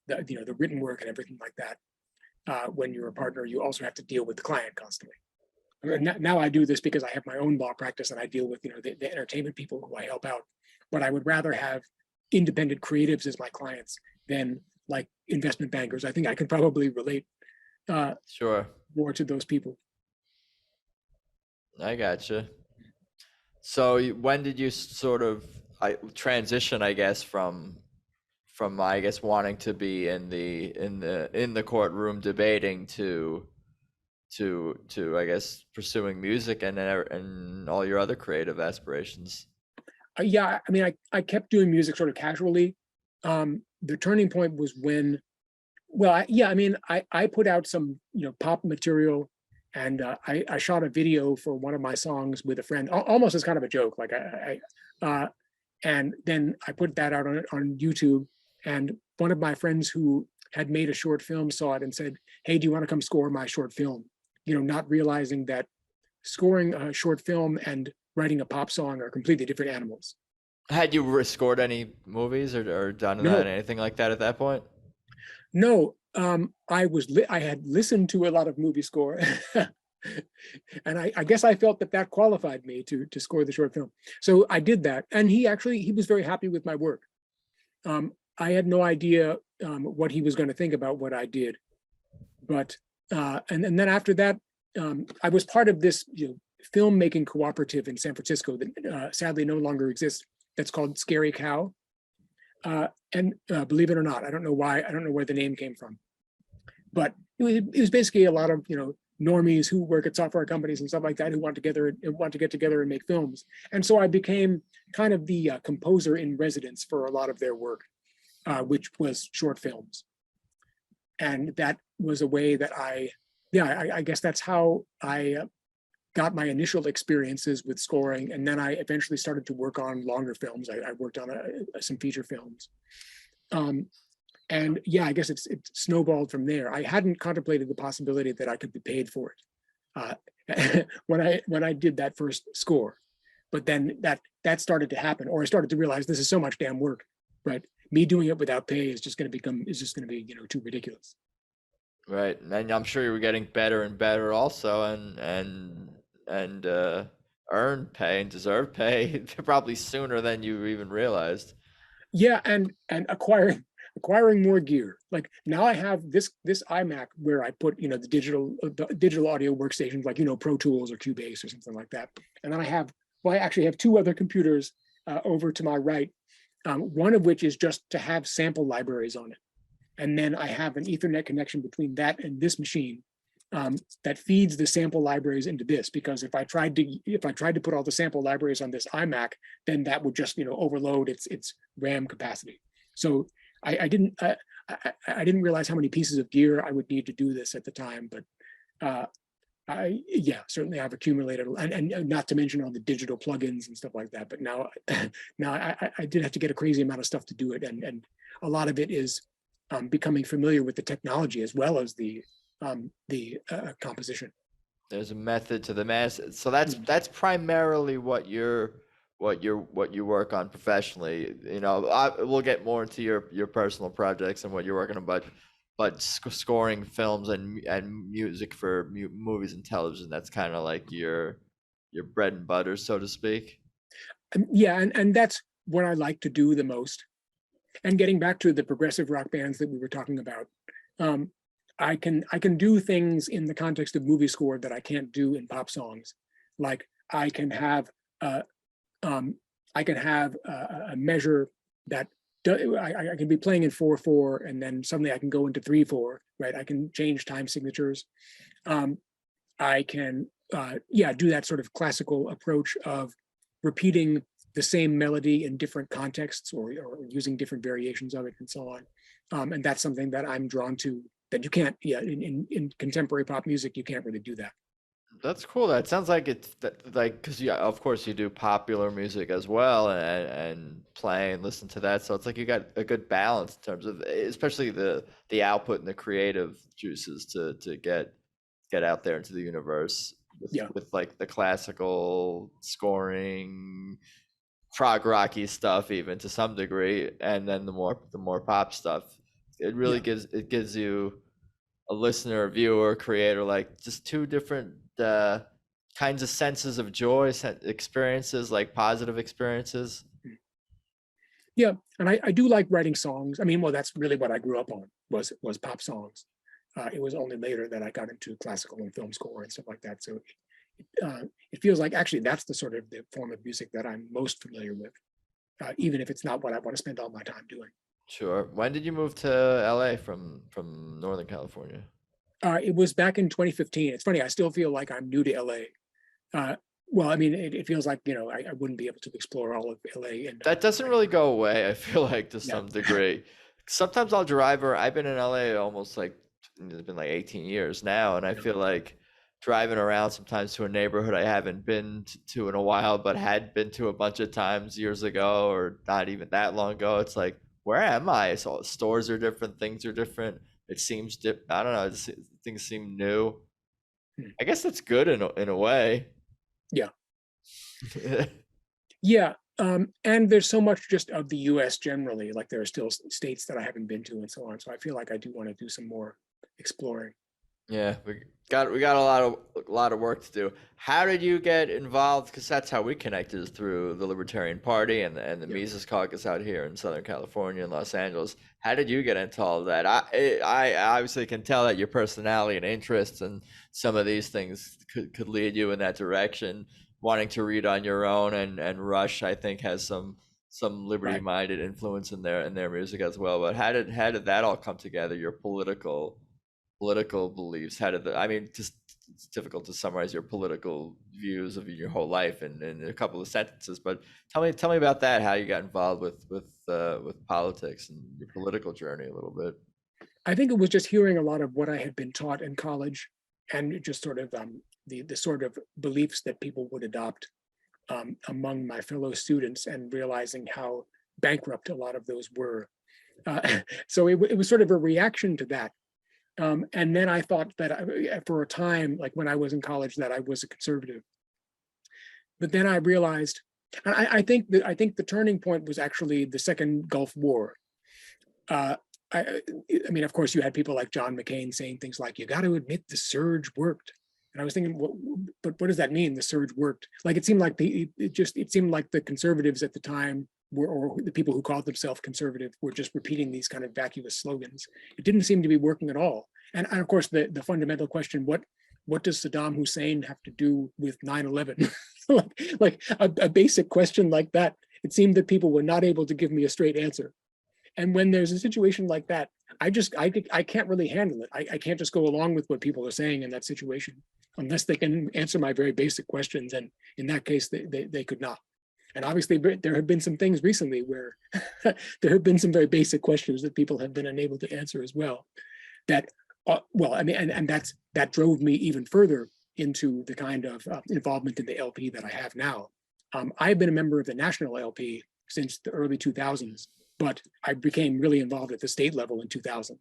Speaker 2: the written work and everything like that, when you're a partner, you also have to deal with the client constantly. Now I do this because I have my own law practice and I deal with the entertainment people who I help out. But I would rather have independent creatives as my clients than like investment bankers. I think I can probably relate
Speaker 1: Sure.
Speaker 2: more to those people.
Speaker 1: I gotcha. So when did you sort of transition, I guess, from I guess wanting to be in the courtroom debating to I guess pursuing music and all your other creative aspirations?
Speaker 2: Yeah, I mean, I kept doing music sort of casually. The turning point was when, I put out some pop material, and I shot a video for one of my songs with a friend, almost as kind of a joke. Like and then I put that out on YouTube, and one of my friends who had made a short film saw it and said, "Hey, do you want to come score my short film?" Not realizing that scoring a short film and writing a pop song are completely different animals.
Speaker 1: Had you scored any movies or done
Speaker 2: No.
Speaker 1: anything like that at that point?
Speaker 2: No, I had listened to a lot of movie score, and I guess I felt that qualified me to score the short film. So I did that, and he was very happy with my work. I had no idea what he was going to think about what I did, but and then after that, I was part of this filmmaking cooperative in San Francisco that sadly no longer exists. That's called Scary Cow. And believe it or not, I don't know why, I don't know where the name came from, but it was basically a lot of normies who work at software companies and stuff like that who want to get together and make films. And so I became kind of the composer in residence for a lot of their work, which was short films. And that was a way that I guess that's how I got my initial experiences with scoring, and then I eventually started to work on longer films. I worked on some feature films, and I guess it snowballed from there. I hadn't contemplated the possibility that I could be paid for it when I did that first score, but then that started to happen, or I started to realize this is so much damn work, right? Me doing it without pay is just going to be too ridiculous.
Speaker 1: Right, and I'm sure you were getting better and better also, and earn pay and deserve pay probably sooner than you even realized.
Speaker 2: Yeah, and acquiring more gear. Like now I have this iMac where I put the digital audio workstations like Pro Tools or Cubase or something like that. And then I actually have two other computers over to my right, one of which is just to have sample libraries on it. And then I have an Ethernet connection between that and this machine that feeds the sample libraries into this, because if I tried to put all the sample libraries on this iMac, then that would just overload its RAM capacity. So I didn't realize how many pieces of gear I would need to do this at the time, but yeah, certainly I've accumulated, and not to mention all the digital plugins and stuff like that. But now, I did have to get a crazy amount of stuff to do it, and a lot of it is becoming familiar with the technology as well as the composition.
Speaker 1: There's a method to the madness. So that's primarily what you work on professionally. You know, we'll get more into your personal projects and what you're working on, but scoring films and music for movies and television, that's kind of like your bread and butter, so to speak.
Speaker 2: Yeah, and that's what I like to do the most. And getting back to the progressive rock bands that we were talking about, I can do things in the context of movie score that I can't do in pop songs. Like I can have a measure that I can be playing in 4/4, and then suddenly I can go into 3/4, right? I can change time signatures. I can do that sort of classical approach of repeating the same melody in different contexts, or using different variations of it, and so on. And that's something that I'm drawn to, that you can't, in contemporary pop music, you can't really do that.
Speaker 1: That's cool. That sounds like it's like, because of course you do popular music as well, and play and listen to that. So it's like you got a good balance in terms of, especially the output and the creative juices to get out there into the universe with like the classical scoring, prog rocky stuff, even to some degree, and then the more pop stuff. It really gives you a listener, a viewer, creator, like just two different kinds of senses of joy, experiences, like positive experiences.
Speaker 2: Yeah, and I do like writing songs. I mean, well, that's really what I grew up on, was pop songs. It was only later that I got into classical and film score and stuff like that. So it feels like actually that's the sort of the form of music that I'm most familiar with, even if it's not what I want to spend all my time doing.
Speaker 1: Sure. When did you move to LA from Northern California?
Speaker 2: It was back in 2015. It's funny, I still feel like I'm new to LA. Well, I mean, it feels like, I wouldn't be able to explore all of LA. And
Speaker 1: that doesn't really go away, I feel like, to some degree. Sometimes I'll drive, or I've been in LA almost like, it's been like 18 years now, and I feel like driving around sometimes to a neighborhood I haven't been to in a while, but had been to a bunch of times years ago, or not even that long ago. It's like, where am I? So stores are different, things are different. It seems I don't know. Things seem new. I guess that's good in a way.
Speaker 2: Yeah. Yeah. And there's so much just of the US generally, like there are still states that I haven't been to and so on. So I feel like I do want to do some more exploring.
Speaker 1: Yeah, we got a lot of work to do. How did you get involved? Because that's how we connected, is through the Libertarian Party and the Mises Caucus out here in Southern California and Los Angeles. How did you get into all of that? I obviously can tell that your personality and interests and some of these things could lead you in that direction. Wanting to read on your own, and Rush, I think, has some liberty-minded influence in their music as well. But how did that all come together? Your political beliefs. Just it's difficult to summarize your political views of your whole life in a couple of sentences, but tell me about that, how you got involved with politics and your political journey a little bit.
Speaker 2: I think it was just hearing a lot of what I had been taught in college, and just sort of the sort of beliefs that people would adopt among my fellow students, and realizing how bankrupt a lot of those were. So it was sort of a reaction to that. And then I thought that for a time, like when I was in college, that I was a conservative. But then I realized, and I think the turning point was actually the second Gulf War. I mean, of course, you had people like John McCain saying things like, "You got to admit the surge worked." And I was thinking, but what does that mean? The surge worked? Like it seemed like it seemed like the conservatives at the time, or the people who called themselves conservative, were just repeating these kind of vacuous slogans. It didn't seem to be working at all. And of course, the fundamental question: what does Saddam Hussein have to do with 9/11? like a basic question like that. It seemed that people were not able to give me a straight answer. And when there's a situation like that, I can't really handle it. I can't just go along with what people are saying in that situation, unless they can answer my very basic questions. And in that case, they could not. And obviously there have been some things recently where there have been some very basic questions that people have been unable to answer as well. That, well, I mean, and that drove me even further into the kind of involvement in the LP that I have now. I've been a member of the national LP since the early 2000s, but I became really involved at the state level in 2000.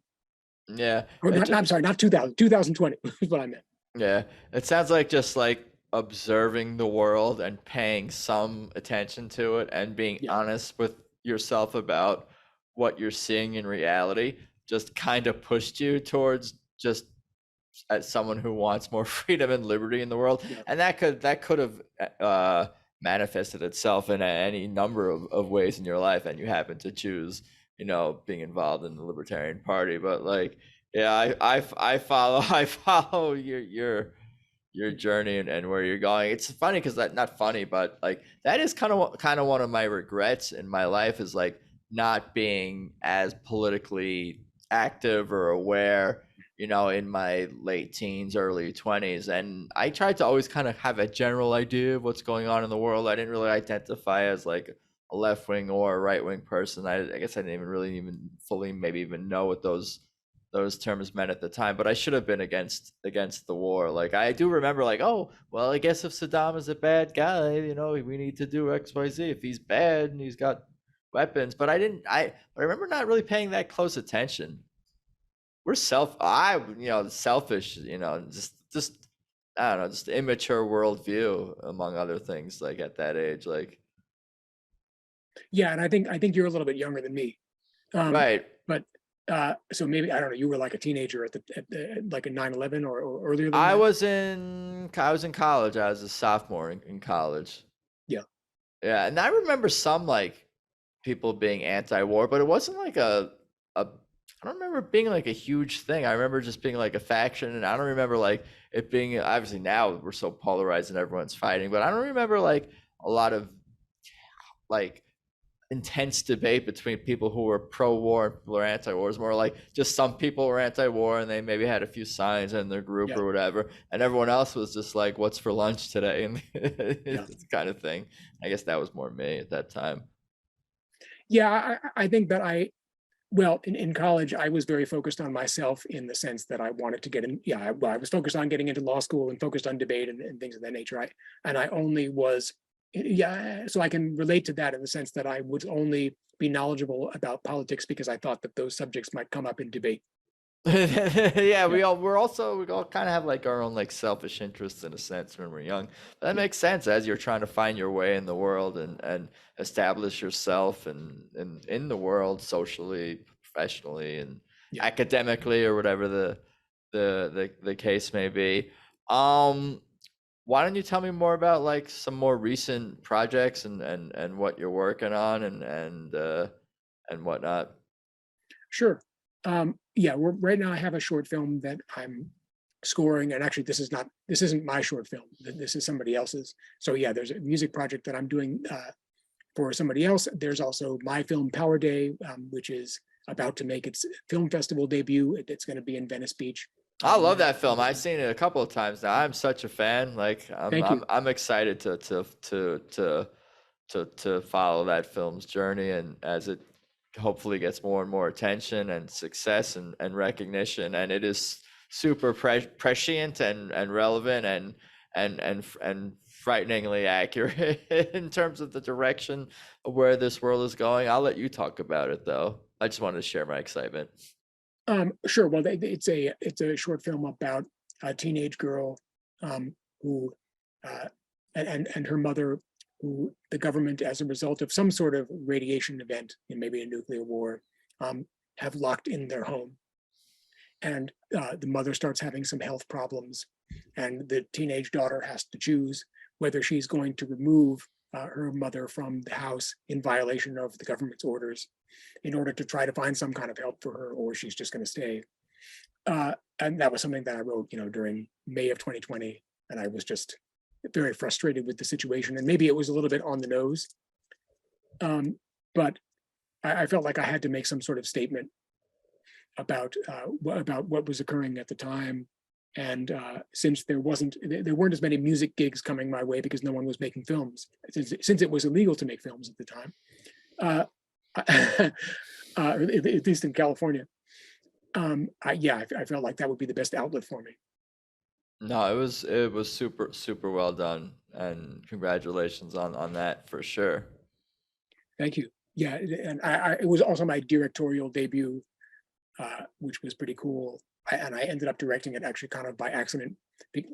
Speaker 1: Yeah.
Speaker 2: Or not, I'm sorry, not 2000, 2020 is what I meant.
Speaker 1: Yeah. It sounds like just like observing the world and paying some attention to it and being
Speaker 2: Yeah.
Speaker 1: honest with yourself about what you're seeing in reality just kind of pushed you towards just as someone who wants more freedom and liberty in the world.
Speaker 2: Yeah.
Speaker 1: And that could have manifested itself in any number of ways in your life, and you happen to choose, being involved in the Libertarian Party. But like, yeah, I follow your journey and where you're going. It's funny because that, not funny, but like that is kind of one of my regrets in my life, is like not being as politically active or aware, in my late teens, early 20s. And I tried to always kind of have a general idea of what's going on in the world. I didn't really identify as like a left-wing or a right-wing person. I guess I didn't even fully maybe even know what those terms meant at the time, but I should have been against the war. Like I do remember like, oh, well, I guess if Saddam is a bad guy, we need to do XYZ if he's bad and he's got weapons. But I remember not really paying that close attention. We're selfish, just I don't know, just immature worldview among other things, like at that age, like.
Speaker 2: Yeah, and I think you're a little bit younger than me.
Speaker 1: Right.
Speaker 2: But so maybe, I don't know, you were like a teenager at like in 9/11 or earlier than
Speaker 1: I
Speaker 2: that?
Speaker 1: was in college. I was a sophomore in college.
Speaker 2: Yeah.
Speaker 1: Yeah, and I remember some like people being anti-war, but it wasn't like I don't remember it being like a huge thing. I remember just being like a faction, and I don't remember like it being, obviously now we're so polarized and everyone's fighting, but I don't remember like a lot of like intense debate between people who were pro-war and people who are anti-war. It's more like just some people were anti-war and they maybe had a few signs in their group
Speaker 2: Yeah.
Speaker 1: or whatever, and everyone else was just like, "What's for lunch today?" and
Speaker 2: Yeah.
Speaker 1: kind of thing. I guess that was more me at that time.
Speaker 2: Yeah, I think that well, in college, I was very focused on myself in the sense that I wanted to get in. Yeah, I was focused on getting into law school and focused on debate and things of that nature. I only was, yeah, so I can relate to that in the sense that I would only be knowledgeable about politics because I thought that those subjects might come up in debate.
Speaker 1: Yeah, we all kind of have like our own like selfish interests in a sense when we're young. But that makes sense as you're trying to find your way in the world and establish yourself and in the world socially, professionally, and
Speaker 2: Yeah.
Speaker 1: academically, or whatever the case may be. Why don't you tell me more about like some more recent projects and what you're working on and whatnot?
Speaker 2: Sure. Yeah, right now I have a short film that I'm scoring, and actually this isn't my short film. This is somebody else's. So yeah, there's a music project that I'm doing for somebody else. There's also my film Power Day, which is about to make its film festival debut. It's going to be in Venice Beach.
Speaker 1: I love that film. I've seen it a couple of times now. I'm such a fan. Like
Speaker 2: Thank you.
Speaker 1: I'm excited to follow that film's journey, and as it hopefully gets more and more attention and success and recognition. And it is super prescient and relevant and frighteningly accurate in terms of the direction of where this world is going. I'll let you talk about it though. I just wanted to share my excitement.
Speaker 2: Sure. Well, it's a short film about a teenage girl who and her mother, who the government, as a result of some sort of radiation event, and maybe a nuclear war, have locked in their home. And the mother starts having some health problems, and the teenage daughter has to choose whether she's going to remove her mother from the house in violation of the government's orders in order to try to find some kind of help for her, or she's just going to stay. And that was something that I wrote, during May of 2020. And I was just very frustrated with the situation. And maybe it was a little bit on the nose. But I felt like I had to make some sort of statement about what was occurring at the time. And since there weren't as many music gigs coming my way because no one was making films, since it was illegal to make films at the time, at least in California, I felt like that would be the best outlet for me.
Speaker 1: No, it was super super well done, and congratulations on that for sure.
Speaker 2: Thank you. Yeah, and it was also my directorial debut, which was pretty cool. And I ended up directing it actually kind of by accident.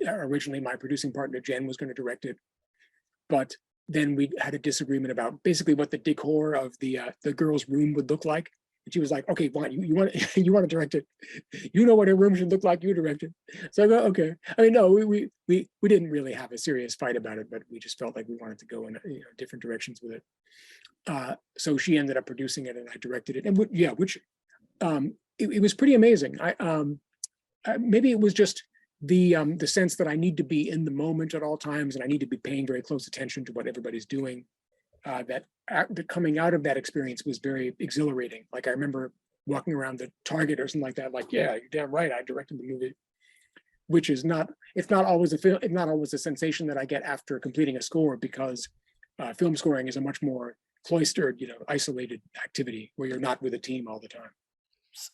Speaker 2: Originally, my producing partner Jen was going to direct it, but then we had a disagreement about basically what the decor of the girls' room would look like. And she was like, "Okay, fine, you want you want to direct it? You know what her room should look like. You direct it." So I go, "Okay." I mean, no, we didn't really have a serious fight about it, but we just felt like we wanted to go in different directions with it. So she ended up producing it, and I directed it. And which it was pretty amazing. Maybe it was just the sense that I need to be in the moment at all times, and I need to be paying very close attention to what everybody's doing. That coming out of that experience was very exhilarating. Like I remember walking around the Target or something like that. Like, yeah, you're damn right, I directed the movie. Which is not. It's not always a sensation that I get after completing a score, because film scoring is a much more cloistered, isolated activity where you're not with a team all the time.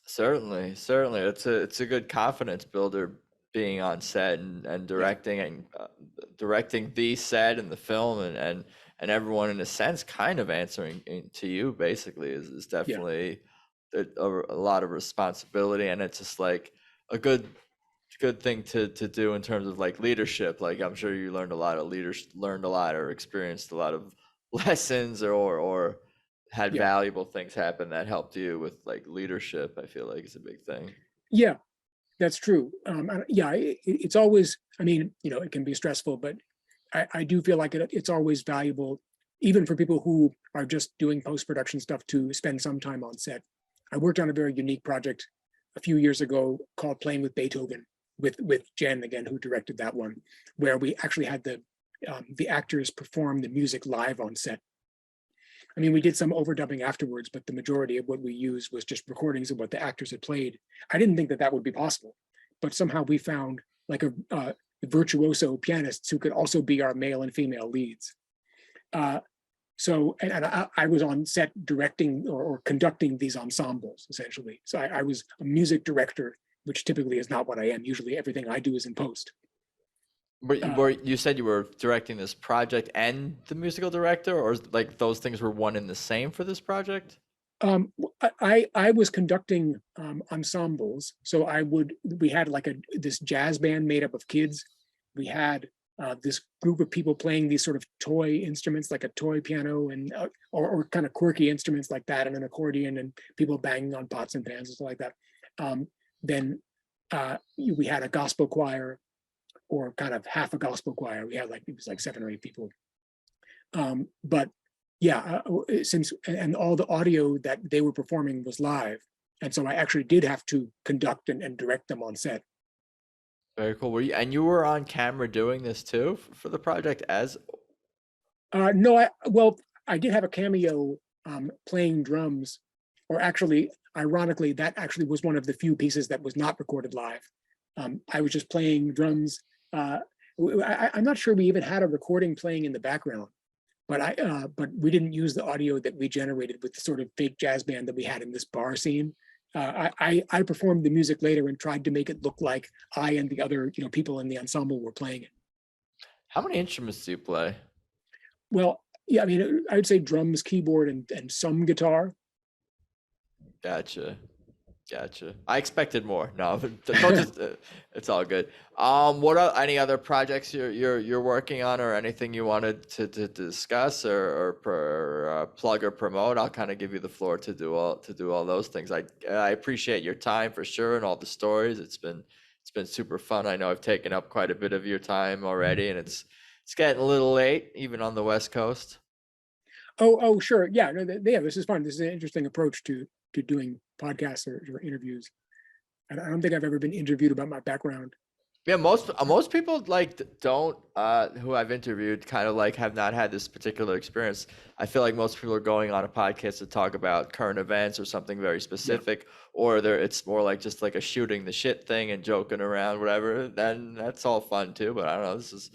Speaker 1: Certainly, it's a good confidence builder being on set and directing and directing the set and the film and everyone in a sense kind of answering to you basically is definitely a lot of responsibility, and it's just like a good thing to do in terms of like leadership. Like I'm sure you learned a lot or experienced a lot of lessons or had valuable things happen that helped you with like leadership. I feel like it's a big thing.
Speaker 2: Yeah, that's true. It's always, I mean, it can be stressful, but I do feel like it's always valuable, even for people who are just doing post-production stuff, to spend some time on set. I worked on a very unique project a few years ago called Playing with Beethoven with Jen again, who directed that one, where we actually had the actors perform the music live on set. I mean, we did some overdubbing afterwards, but the majority of what we used was just recordings of what the actors had played. I didn't think that would be possible, but somehow we found like a virtuoso pianists who could also be our male and female leads. So I was on set directing or conducting these ensembles, essentially. So I was a music director, which typically is not what I am. Usually everything I do is in post.
Speaker 1: But you said you were directing this project and the musical director, or like those things were one and the same for this project?
Speaker 2: I was conducting ensembles. So we had like this jazz band made up of kids. We had this group of people playing these sort of toy instruments, like a toy piano and or kind of quirky instruments like that, and an accordion, and people banging on pots and pans and stuff like that. Then we had a gospel choir, or kind of half a gospel choir. We had it was like 7 or 8 people. But yeah, and all the audio that they were performing was live. And so I actually did have to conduct and direct them on set.
Speaker 1: Very cool. You were on camera doing this too for the project as?
Speaker 2: No, I did have a cameo playing drums, or actually, ironically, that actually was one of the few pieces that was not recorded live. I was just playing drums. I'm not sure we even had a recording playing in the background, but we didn't use the audio that we generated with the sort of fake jazz band that we had in this bar scene. I performed the music later and tried to make it look like I and the other people in the ensemble were playing it.
Speaker 1: How many instruments do you play?
Speaker 2: Well, yeah, I mean, I'd say drums, keyboard, and some guitar.
Speaker 1: Gotcha. I expected more. No, don't just, it's all good. What are any other projects you're working on, or anything you wanted to discuss or plug or promote? I'll kind of give you the floor to do all those things. I appreciate your time for sure, and all the stories. It's been super fun. I know I've taken up quite a bit of your time already, and it's getting a little late, even on the West Coast.
Speaker 2: Oh, sure. Yeah, no, this is fun. This is an interesting approach to doing podcasts or interviews. And I don't think I've ever been interviewed about my background.
Speaker 1: Yeah, most people like don't who I've interviewed kind of like have not had this particular experience. I feel like most people are going on a podcast to talk about current events or something very
Speaker 2: Yeah,
Speaker 1: specific, or it's more like just like a shooting the shit thing and joking around, whatever. Then that's all fun too. But I don't know, this is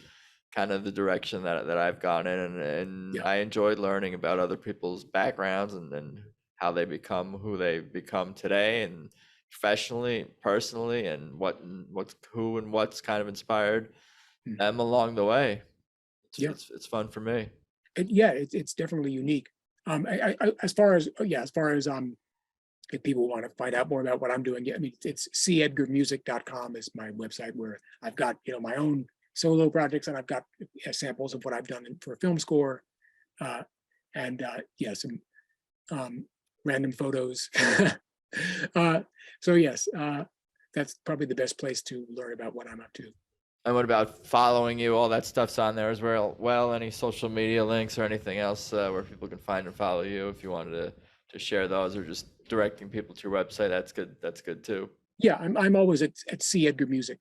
Speaker 1: kind of the direction that I've gone in, and
Speaker 2: yeah,
Speaker 1: I enjoyed learning about other people's backgrounds and how they become who they become today, and professionally, personally, and what's who and what's kind of inspired
Speaker 2: mhm,
Speaker 1: them along the way.
Speaker 2: yeah.
Speaker 1: It's fun for me.
Speaker 2: Yeah, it's definitely unique. As far as as far as if people want to find out more about what I'm doing, yeah, I mean it's cedgarmusic.com is my website where I've got my own solo projects, and I've got samples of what I've done for a film score, uh, and yeah, some random photos. uh, so yes, that's probably the best place to learn about what I'm up to.
Speaker 1: And what about following you? All that stuff's on there as well. Well, any social media links or anything else where people can find and follow you if you wanted to share those, or just directing people to your website, that's good. That's good too.
Speaker 2: Yeah, I'm always at C Edgar Music.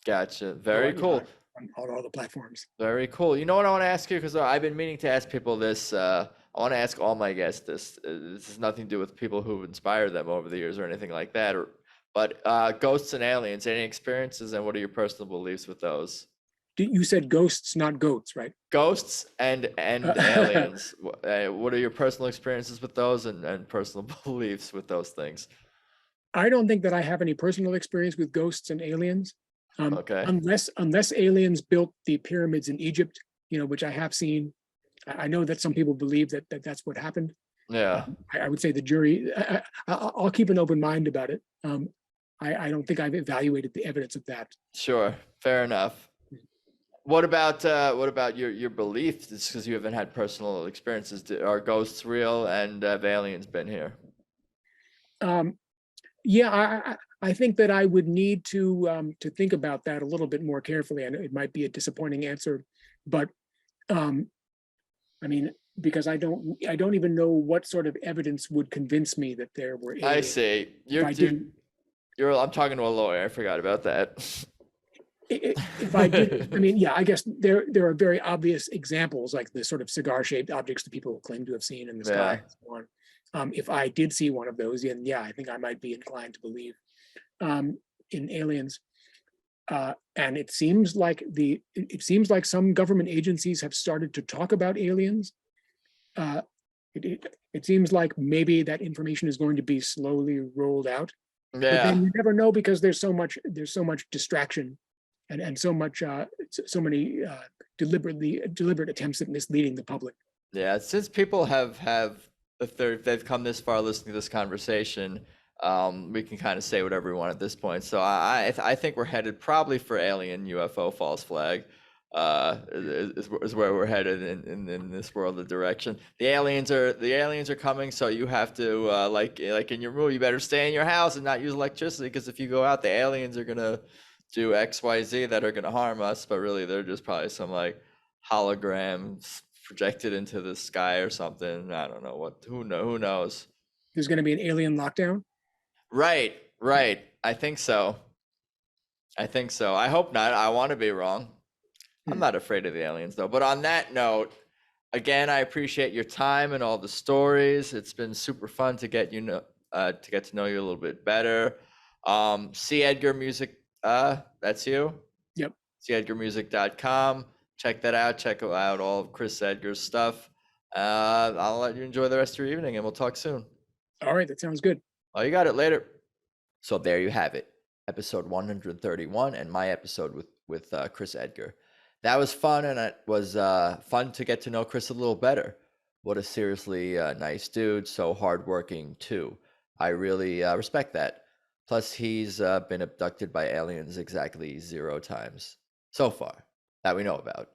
Speaker 1: Gotcha.
Speaker 2: So
Speaker 1: Very cool.
Speaker 2: on all the platforms.
Speaker 1: Very cool. You know what I want to ask you? Because I've been meaning to ask people this. I want to ask all my guests this. This has nothing to do with people who've inspired them over the years or anything like that. But ghosts and aliens, any experiences, and what are your personal beliefs with those?
Speaker 2: You said ghosts, not goats, right?
Speaker 1: Ghosts and aliens. What are your personal experiences with those, and personal beliefs with those things?
Speaker 2: I don't think that I have any personal experience with ghosts and aliens,
Speaker 1: Okay.
Speaker 2: unless aliens built the pyramids in Egypt, which I have seen. I know that some people believe that that's what happened.
Speaker 1: Yeah.
Speaker 2: I would say the jury. I'll keep an open mind about it. I don't think I've evaluated the evidence of that.
Speaker 1: Sure. Fair enough. What about your belief? Just because you haven't had personal experiences, are ghosts real, and have aliens been here?
Speaker 2: Um, yeah, I think that I would need to think about that a little bit more carefully, and it might be a disappointing answer, but um, I mean, because I don't even know what sort of evidence would convince me that there were
Speaker 1: I
Speaker 2: aliens
Speaker 1: see.
Speaker 2: if I didn't.
Speaker 1: I'm talking to a lawyer. I forgot about that.
Speaker 2: If I did, I mean, yeah, I guess there are very obvious examples, like the sort of cigar-shaped objects that people claim to have seen in the sky
Speaker 1: Yeah.
Speaker 2: and so on. If I did see one of those, then yeah, I think I might be inclined to believe in aliens. And it seems like some government agencies have started to talk about aliens. Uh, it seems like maybe that information is going to be slowly rolled out, but
Speaker 1: Yeah.
Speaker 2: then you never know because there's so much distraction and so many deliberate attempts at misleading the public.
Speaker 1: Yeah. Since people have if they've come this far listening to this conversation, we can kind of say whatever we want at this point. So I think we're headed probably for alien UFO false flag. Is where we're headed in this world, the direction. The aliens are coming, so you have to like in your rule, you better stay in your house and not use electricity, because if you go out, the aliens are gonna do XYZ that are gonna harm us, but really they're just probably some like holograms projected into the sky or something. I don't know what. Who knows?
Speaker 2: There's going to be an alien lockdown.
Speaker 1: Right. I think so. I hope not. I want to be wrong. I'm
Speaker 2: Hmm.
Speaker 1: not afraid of the aliens though. But on that note, again, I appreciate your time and all the stories. It's been super fun to get to know you a little bit better. C Edgar Music, that's you.
Speaker 2: Yep.
Speaker 1: cedgarmusic.com. Check that out. Check out all of Chris Edgar's stuff. I'll let you enjoy the rest of your evening, and we'll talk soon.
Speaker 2: All right, that sounds good.
Speaker 1: Oh, you got it. Later. So there you have it, episode 131, and my episode with Chris Edgar. That was fun, and it was fun to get to know Chris a little better. What a seriously nice dude, so hardworking too. I really respect that. Plus, he's been abducted by aliens exactly 0 times so far that we know about.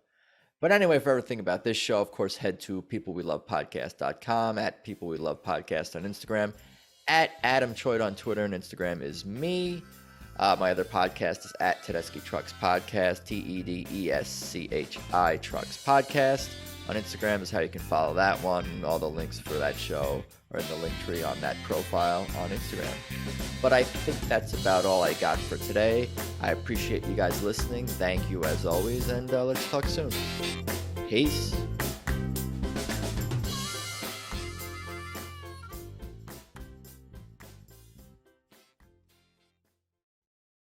Speaker 1: But anyway, for everything about this show, of course, head to peoplewelovepodcast.com, at peoplewelovepodcast on Instagram, at Adam Choid on Twitter, and Instagram is me. My other podcast is at Tedeschi Trucks Podcast, TEDESCHI Trucks Podcast. on Instagram is how you can follow that one. All the links for that show are in the link tree on that profile on Instagram. But I think that's about all I got for today. I appreciate you guys listening. Thank you as always, and let's talk soon. Peace.